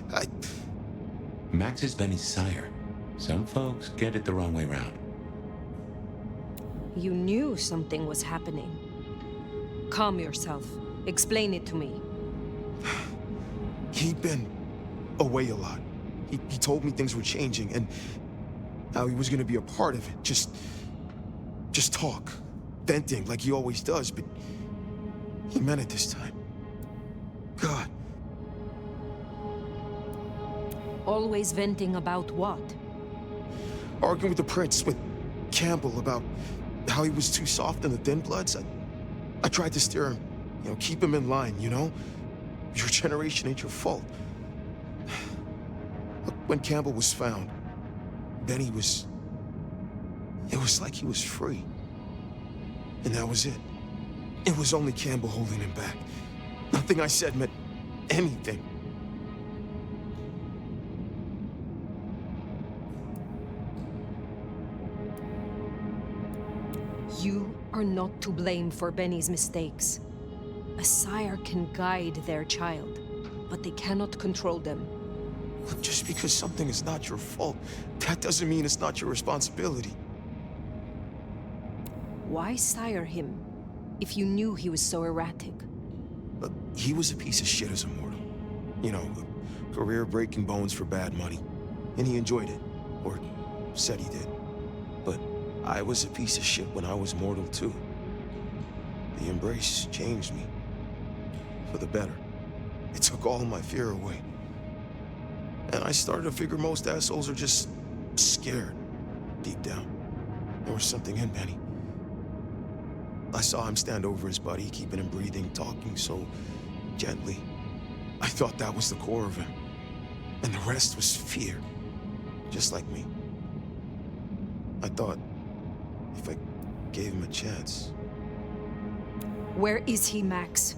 Max is Benny's sire. Some folks get it the wrong way round. You knew something was happening. Calm yourself. Explain it to me. He'd been away a lot. He told me things were changing and how he was gonna be a part of it. Just talk. Venting like he always does, but he meant it this time. God. Always venting about what? Arguing with the prince, with Campbell, about how he was too soft on the thin bloods. I tried to steer him, keep him in line, Your generation ain't your fault. Look, when Campbell was found, Benny was... It was like he was free. And that was it. It was only Campbell holding him back. Nothing I said meant anything. You are not to blame for Benny's mistakes. A sire can guide their child, but they cannot control them. Look, just because something is not your fault, that doesn't mean it's not your responsibility. Why sire him, if you knew he was so erratic? Look, he was a piece of shit as a mortal. Career-breaking bones for bad money. And he enjoyed it. Or said he did. But I was a piece of shit when I was mortal, too. The embrace changed me. For the better. It took all my fear away. And I started to figure most assholes are just scared. Deep down. There was something in Benny. I saw him stand over his buddy, keeping him breathing, talking so gently. I thought that was the core of him. And the rest was fear. Just like me. I thought if I gave him a chance. Where is he, Max?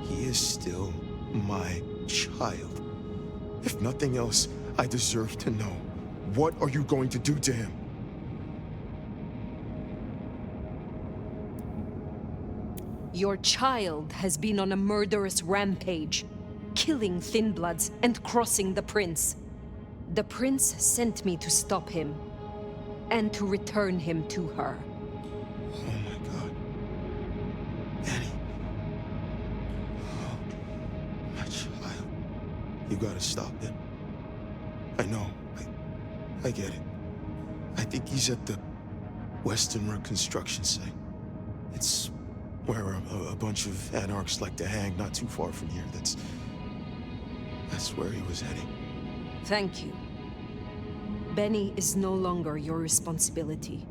He is still my child. If nothing else, I deserve to know. What are you going to do to him? Your child has been on a murderous rampage, killing Thin Bloods and crossing the Prince. The Prince sent me to stop him, and to return him to her. Oh my God. Benny. Oh, my child. You gotta stop him. I know. I get it. I think he's at the Western Reconstruction site. It's where a bunch of anarchs like to hang, not too far from here. That's where he was heading. Thank you. Benny is no longer your responsibility.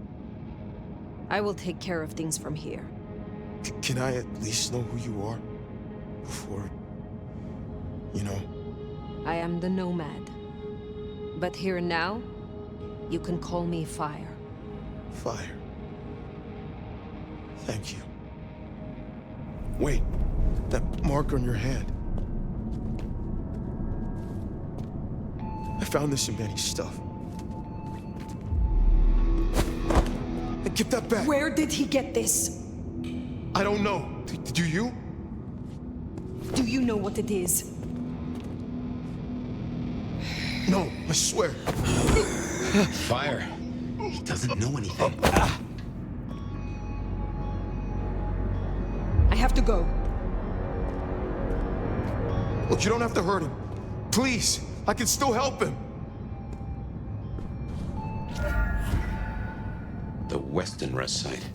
I will take care of things from here. Can I at least know who you are? Before... I am the Nomad. But here now, you can call me Fire. Fire. Thank you. Wait, that mark on your hand. I found this in Benny's stuff. Give that back! Where did he get this? I don't know. Do you? Do you know what it is? No, I swear. Fire. He doesn't know anything. I have to go. Look, you don't have to hurt him. Please, I can still help him. The Weston Rest site.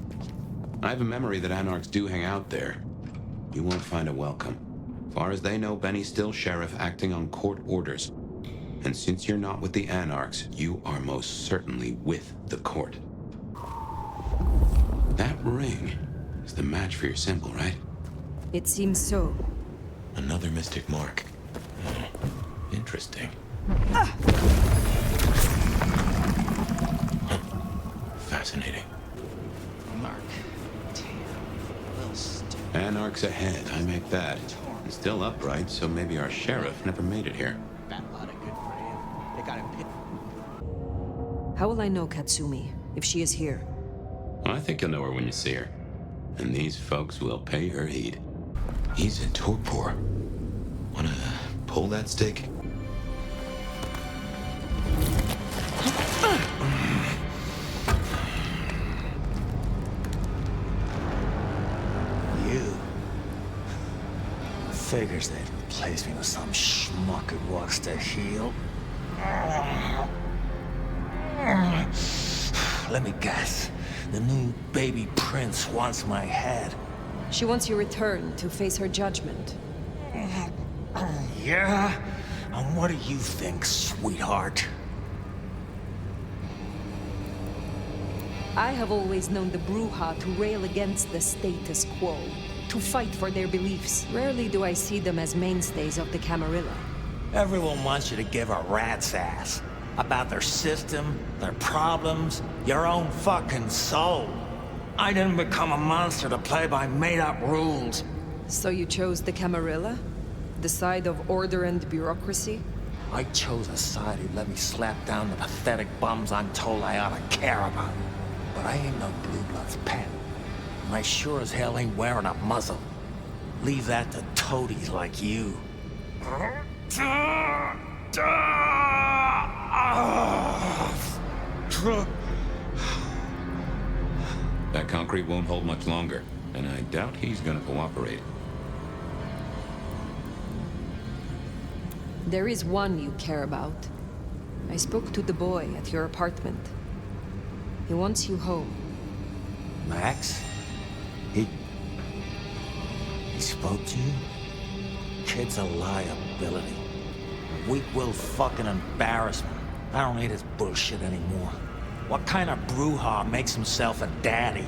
I have a memory that Anarchs do hang out there. You won't find a welcome. Far as they know, Benny's still sheriff acting on court orders. And since you're not with the Anarchs, you are most certainly with the court. That ring is the match for your symbol, right? It seems so. Another mystic mark. Interesting. Fascinating. Mark. Damn. Little stupid. Anarchs ahead, I make that. And still upright, so maybe our sheriff never made it here. That lot of good for him. They got him picked. How will I know Katsumi, if she is here? Well, I think you'll know her when you see her. And these folks will pay her heed. He's in torpor. Wanna pull that stick? You figures they'd replace me with some schmuck who wants to heal. Let me guess. The new baby prince wants my head. She wants you returned to face her judgment. Yeah? And what do you think, sweetheart? I have always known the Bruja to rail against the status quo, to fight for their beliefs. Rarely do I see them as mainstays of the Camarilla. Everyone wants you to give a rat's ass about their system, their problems, your own fucking soul. I didn't become a monster to play by made-up rules. So you chose the Camarilla? The side of order and bureaucracy? I chose a side who let me slap down the pathetic bums I'm told I ought to care about. But I ain't no Blue Blood's pet. And I sure as hell ain't wearing a muzzle. Leave that to toadies like you. That concrete won't hold much longer, and I doubt he's gonna cooperate. There is one you care about. I spoke to the boy at your apartment. He wants you home. Max? He spoke to you? Kid's a liability. A weak-willed fucking embarrassment. I don't need his bullshit anymore. What kind of Bruja makes himself a daddy?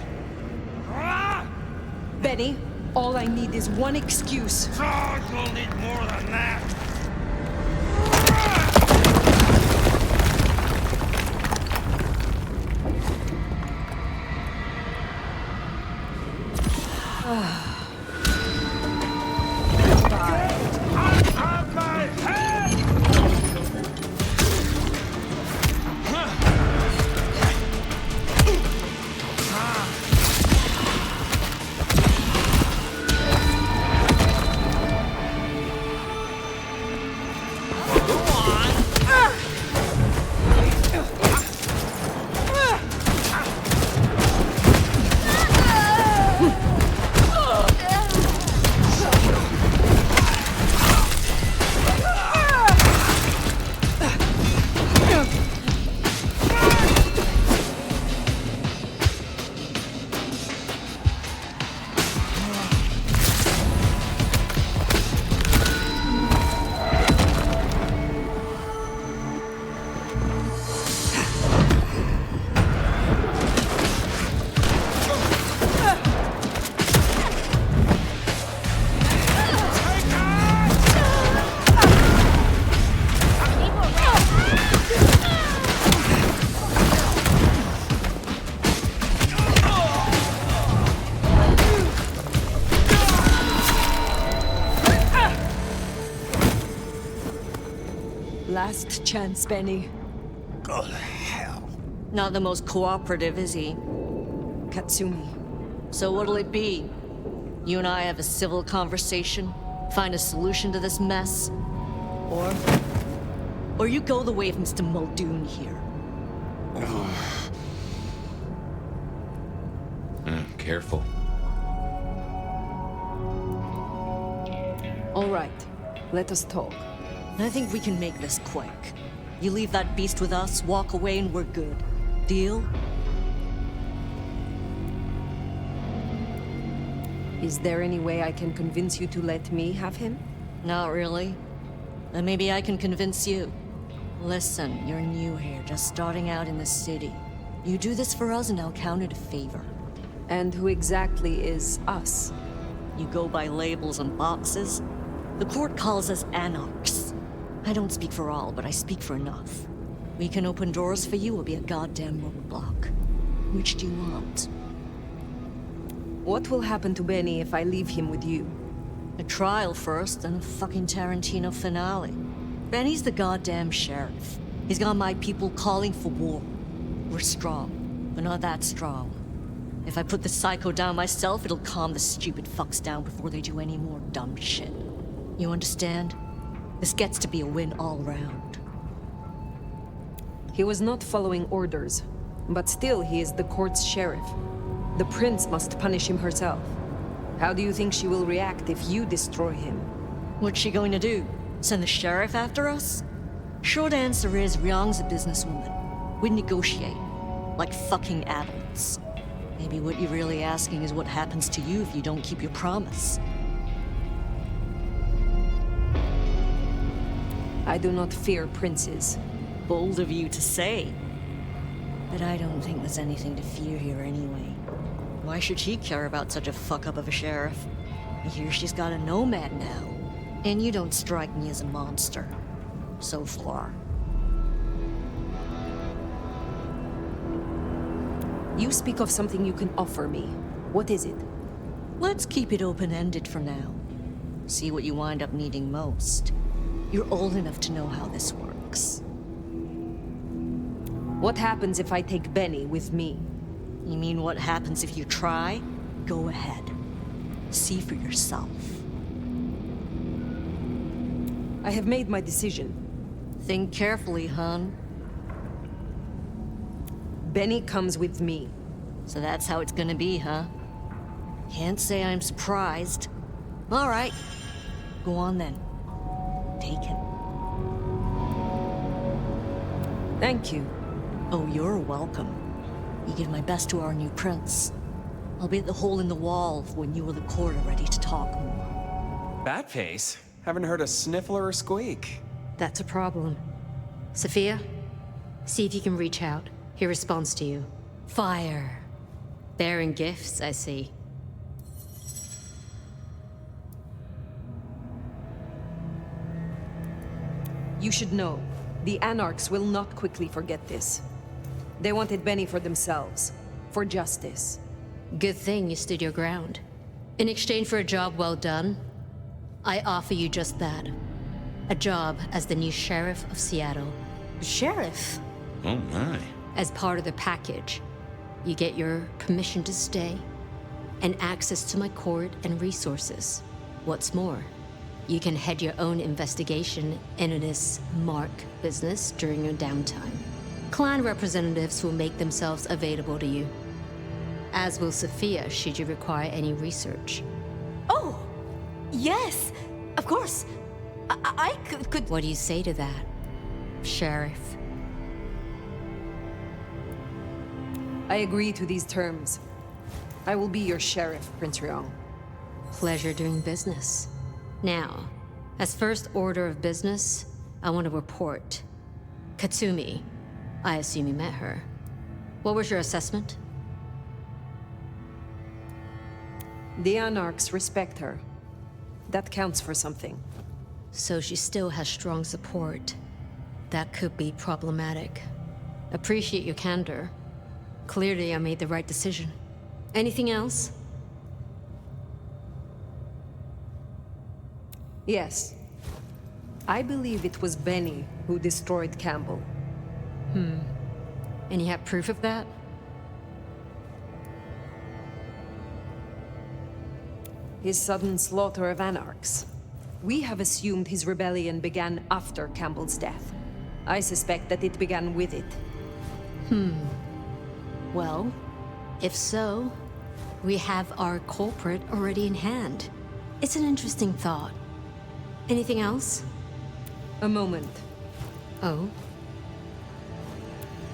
Benny, all I need is one excuse. Oh, you'll need more than that. Last chance, Benny. Go to hell. Not the most cooperative, is he? Katsumi. So what'll it be? You and I have a civil conversation, find a solution to this mess, or you go the way of Mr. Muldoon here. Careful. All right, let us talk. I think we can make this quick. You leave that beast with us, walk away, and we're good. Deal? Is there any way I can convince you to let me have him? Not really. Then maybe I can convince you. Listen, you're new here, just starting out in the city. You do this for us and I'll count it a favor. And who exactly is us? You go by labels and boxes. The court calls us anarchs. I don't speak for all, but I speak for enough. We can open doors for you or be a goddamn roadblock. Which do you want? What will happen to Benny if I leave him with you? A trial first, then a fucking Tarantino finale. Benny's the goddamn sheriff. He's got my people calling for war. We're strong, but not that strong. If I put the psycho down myself, it'll calm the stupid fucks down before they do any more dumb shit. You understand? This gets to be a win all round. He was not following orders, but still he is the court's sheriff. The prince must punish him herself. How do you think she will react if you destroy him? What's she going to do? Send the sheriff after us? Short answer is, Ryong's a businesswoman. We'd negotiate. Like fucking adults. Maybe what you're really asking is what happens to you if you don't keep your promise. I do not fear princes. Bold of you to say. But I don't think there's anything to fear here anyway. Why should she care about such a fuck-up of a sheriff? I hear she's got a nomad now. And you don't strike me as a monster. So far. You speak of something you can offer me. What is it? Let's keep it open-ended for now. See what you wind up needing most. You're old enough to know how this works. What happens if I take Benny with me? You mean what happens if you try? Go ahead. See for yourself. I have made my decision. Think carefully, hon. Benny comes with me. So that's how it's gonna be, huh? Can't say I'm surprised. All right. Go on then. Take him. Thank you. Oh, you're welcome. You give my best to our new prince. I'll be at the hole in the wall when you or the court are ready to talk more. Bat face? Haven't heard a sniffle or a squeak. That's a problem. Sophia, see if you can reach out. He responds to you. Fire. Bearing gifts, I see. You should know, the Anarchs will not quickly forget this. They wanted Benny for themselves, for justice. Good thing you stood your ground. In exchange for a job well done, I offer you just that. A job as the new sheriff of Seattle. Sheriff? Oh my. As part of the package, you get your permission to stay and access to my court and resources. What's more, you can head your own investigation into this Mark business during your downtime. Clan representatives will make themselves available to you, as will Sophia should you require any research. Oh, yes, of course. I could... What do you say to that, Sheriff? I agree to these terms. I will be your sheriff, Prince Ryong. Pleasure doing business. Now, as first order of business, I want to report. Katsumi, I assume you met her. What was your assessment? The Anarchs respect her. That counts for something. So she still has strong support. That could be problematic. Appreciate your candor. Clearly, I made the right decision. Anything else? Yes. I believe it was Benny who destroyed Campbell. And you have proof of that? His sudden slaughter of anarchs. We have assumed his rebellion began after Campbell's death. I suspect that it began with it. Well, if so, we have our culprit already in hand. It's an interesting thought. Anything else? A moment. Oh?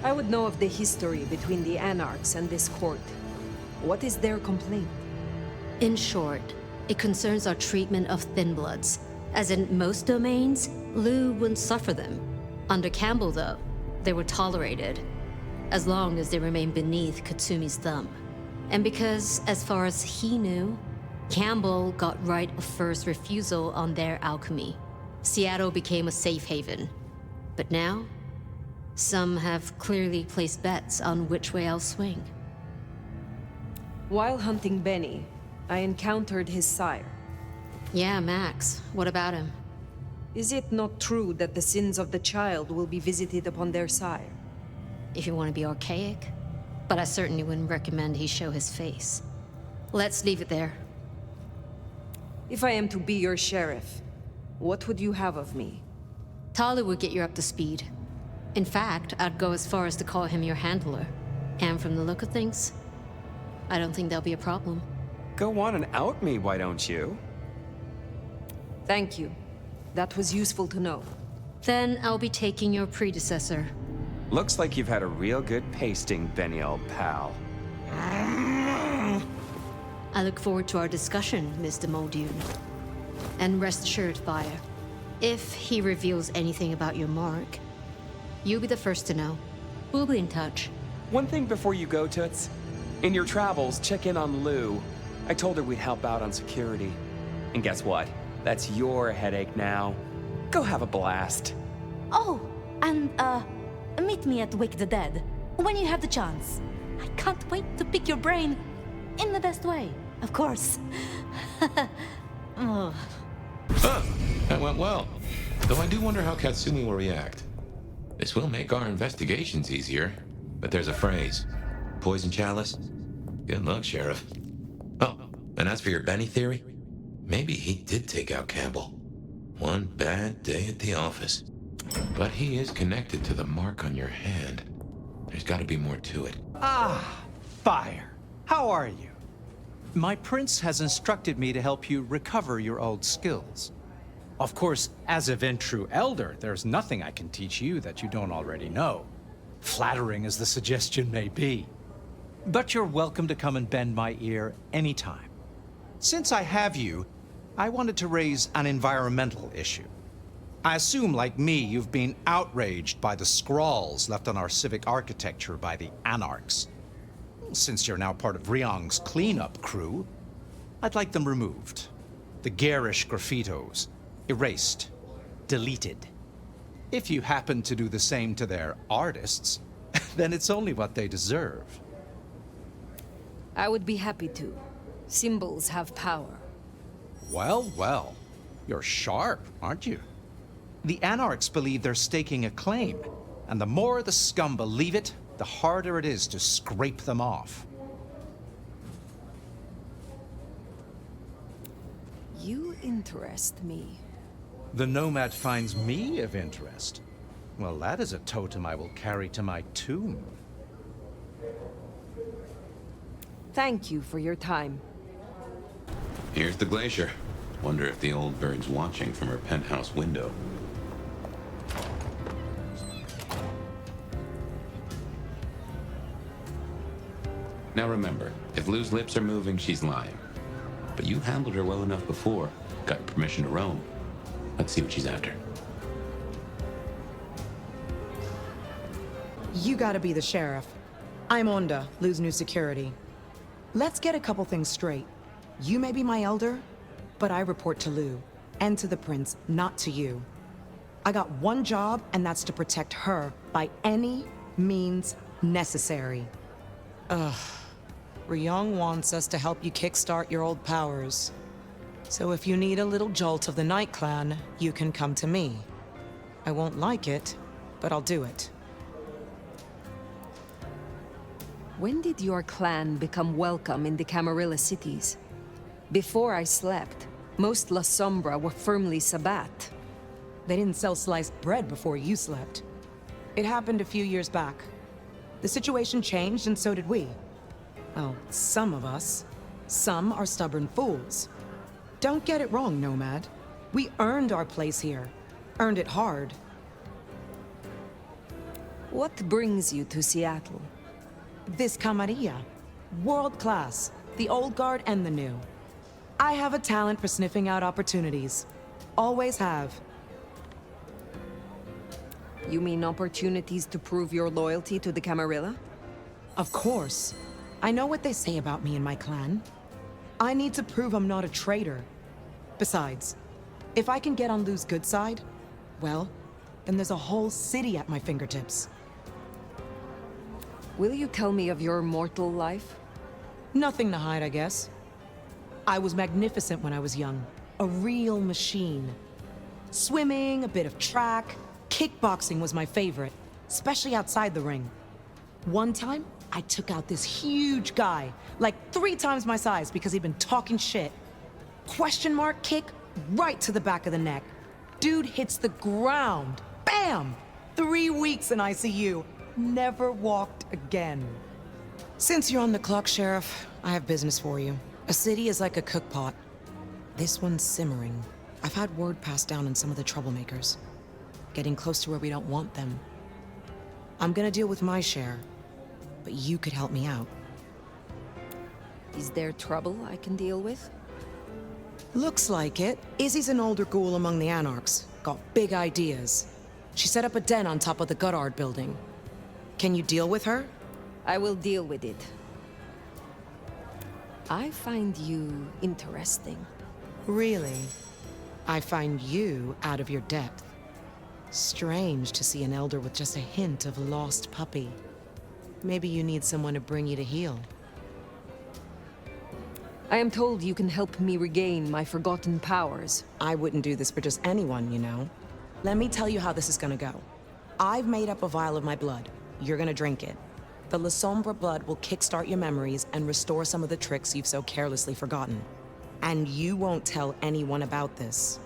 I would know of the history between the anarchs and this court. What is their complaint? In short, it concerns our treatment of thin bloods. As in most domains, Lou wouldn't suffer them. Under Campbell, though, they were tolerated, as long as they remained beneath Katsumi's thumb. And because, as far as he knew, Campbell got right of first refusal on their alchemy. Seattle became a safe haven. But now, some have clearly placed bets on which way I'll swing. While hunting Benny, I encountered his sire. Yeah, Max. What about him? Is it not true that the sins of the child will be visited upon their sire? If you want to be archaic, but I certainly wouldn't recommend he show his face. Let's leave it there. If I am to be your sheriff, what would you have of me? Tali would get you up to speed. In fact, I'd go as far as to call him your handler. And from the look of things, I don't think there'll be a problem. Go on and out me, why don't you? Thank you. That was useful to know. Then I'll be taking your predecessor. Looks like you've had a real good pasting, Benny, old pal. I look forward to our discussion, Mr. Muldoon. And rest assured, Fire, if he reveals anything about your mark, you'll be the first to know. We'll be in touch. One thing before you go, Toots. In your travels, check in on Lou. I told her we'd help out on security. And guess what? That's your headache now. Go have a blast. Oh, and, meet me at Wake the Dead, when you have the chance. I can't wait to pick your brain, in the best way, of course. Oh. That went well. Though I do wonder how Katsumi will react. This will make our investigations easier, but there's a phrase. Poison chalice? Good luck, Sheriff. Oh, and as for your Benny theory, maybe he did take out Campbell. One bad day at the office. But he is connected to the mark on your hand. There's got to be more to it. Ah, Fire. How are you? My prince has instructed me to help you recover your old skills. Of course, as a Ventru elder, there's nothing I can teach you that you don't already know. Flattering as the suggestion may be. But you're welcome to come and bend my ear anytime. Since I have you, I wanted to raise an environmental issue. I assume, like me, you've been outraged by the scrawls left on our civic architecture by the anarchs. Since you're now part of Ryong's cleanup crew, I'd like them removed. The garish graffitos, erased, deleted. If you happen to do the same to their artists, then it's only what they deserve. I would be happy to. Symbols have power. Well, well. You're sharp, aren't you? The anarchs believe they're staking a claim, and the more the scum believe it, the harder it is to scrape them off. You interest me. The Nomad finds me of interest. Well, that is a totem I will carry to my tomb. Thank you for your time. Here's the glacier. Wonder if the old bird's watching from her penthouse window. Now remember, if Lou's lips are moving, she's lying. But you handled her well enough before. Got your permission to roam. Let's see what she's after. You gotta be the sheriff. I'm Onda, Lou's new security. Let's get a couple things straight. You may be my elder, but I report to Lou, and to the prince, not to you. I got one job, and that's to protect her by any means necessary. Ugh. Ryong wants us to help you kickstart your old powers. So if you need a little jolt of the Night Clan, you can come to me. I won't like it, but I'll do it. When did your clan become welcome in the Camarilla cities? Before I slept, most La Sombra were firmly Sabbat. They didn't sell sliced bread before you slept. It happened a few years back. The situation changed, and so did we. Well, some of us. Some are stubborn fools. Don't get it wrong, Nomad. We earned our place here. Earned it hard. What brings you to Seattle? This camarilla. World class. The old guard and the new. I have a talent for sniffing out opportunities. Always have. You mean opportunities to prove your loyalty to the Camarilla? Of course. I know what they say about me and my clan. I need to prove I'm not a traitor. Besides, if I can get on Lou's good side, well, then there's a whole city at my fingertips. Will you tell me of your mortal life? Nothing to hide, I guess. I was magnificent when I was young. A real machine. Swimming, a bit of track. Kickboxing was my favorite, especially outside the ring. One time, I took out this huge guy, like 3 times my size because he'd been talking shit. Question mark kick right to the back of the neck. Dude hits the ground. Bam! 3 weeks in ICU. Never walked again. Since you're on the clock, Sheriff, I have business for you. A city is like a cookpot. This one's simmering. I've had word passed down on some of the troublemakers. Getting close to where we don't want them. I'm gonna deal with my share, but you could help me out. Is there trouble I can deal with? Looks like it. Izzy's an older ghoul among the Anarchs. Got big ideas. She set up a den on top of the Goddard building. Can you deal with her? I will deal with it. I find you interesting. Really? I find you out of your depth. Strange to see an elder with just a hint of lost puppy. Maybe you need someone to bring you to heel. I am told you can help me regain my forgotten powers. I wouldn't do this for just anyone, you know. Let me tell you how this is gonna go. I've made up a vial of my blood. You're gonna drink it. The La Sombra blood will kickstart your memories and restore some of the tricks you've so carelessly forgotten. And you won't tell anyone about this.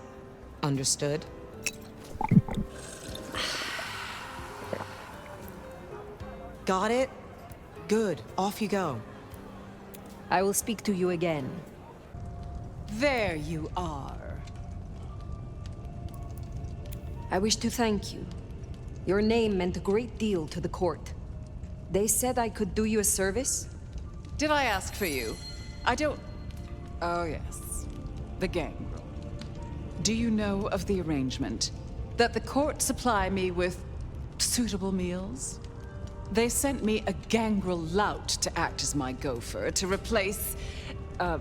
Understood? Got it? Good. Off you go. I will speak to you again. There you are. I wish to thank you. Your name meant a great deal to the court. They said I could do you a service? Did I ask for you? I don't... Oh, yes. The gangrel. Do you know of the arrangement? That the court supply me with suitable meals? They sent me a gangrel lout to act as my gopher, to replace... the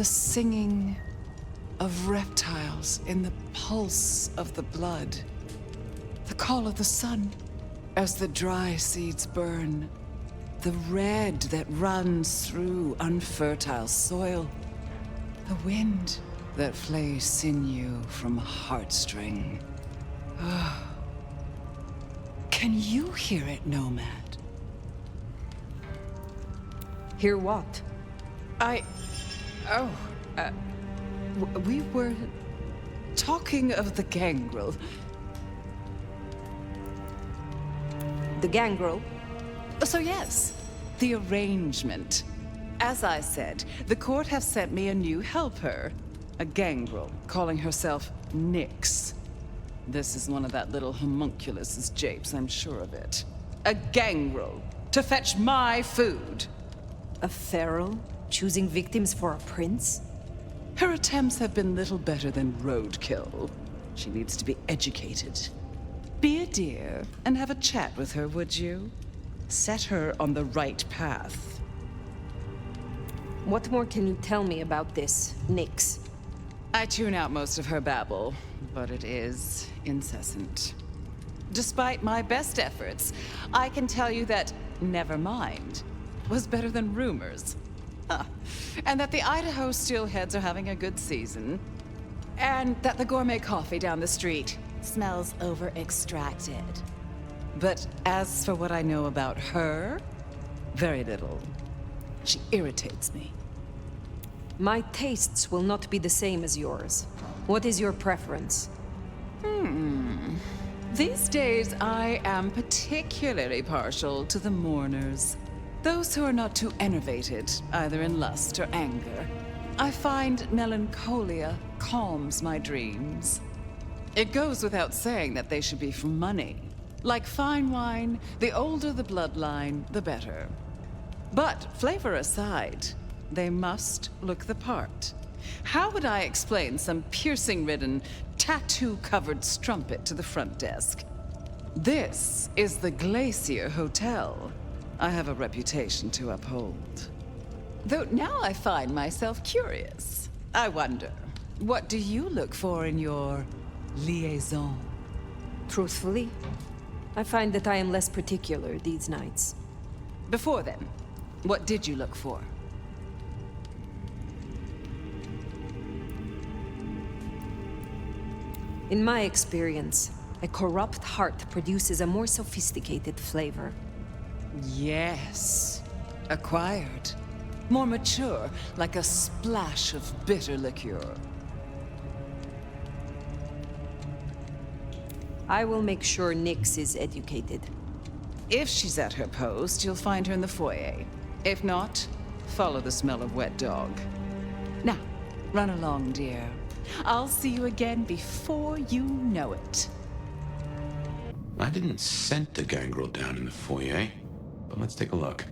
singing of reptiles in the pulse of the blood. The call of the sun as the dry seeds burn. The red that runs through unfertile soil. The wind that flays sinew from heartstring. Can you hear it, Nomad? Hear what? We were talking of the gangrel. The gangrel? So yes, the arrangement. As I said, the court have sent me a new helper. A gangrel, calling herself Nyx. This is one of that little homunculus's japes, I'm sure of it. A gangrel, to fetch my food. A feral? Choosing victims for a prince? Her attempts have been little better than roadkill. She needs to be educated. Be a dear and have a chat with her, would you? Set her on the right path. What more can you tell me about this, Nyx? I tune out most of her babble, but it is incessant. Despite my best efforts, I can tell you that nevermind was better than rumors. And that the Idaho steelheads are having a good season. And that the gourmet coffee down the street smells over-extracted. But as for what I know about her, very little. She irritates me. My tastes will not be the same as yours. What is your preference? These days, I am particularly partial to the mourners. Those who are not too enervated, either in lust or anger. I find melancholia calms my dreams. It goes without saying that they should be from money. Like fine wine, the older the bloodline, the better. But flavor aside, they must look the part. How would I explain some piercing-ridden, tattoo-covered strumpet to the front desk? This is the Glacier Hotel. I have a reputation to uphold. Though now I find myself curious. I wonder, what do you look for in your liaison? Truthfully, I find that I am less particular these nights. Before then, what did you look for? In my experience, a corrupt heart produces a more sophisticated flavor. Yes. Acquired. More mature, like a splash of bitter liqueur. I will make sure Nyx is educated. If she's at her post, you'll find her in the foyer. If not, follow the smell of wet dog. Now, run along, dear. I'll see you again before you know it. I didn't scent the gangrel down in the foyer, but let's take a look.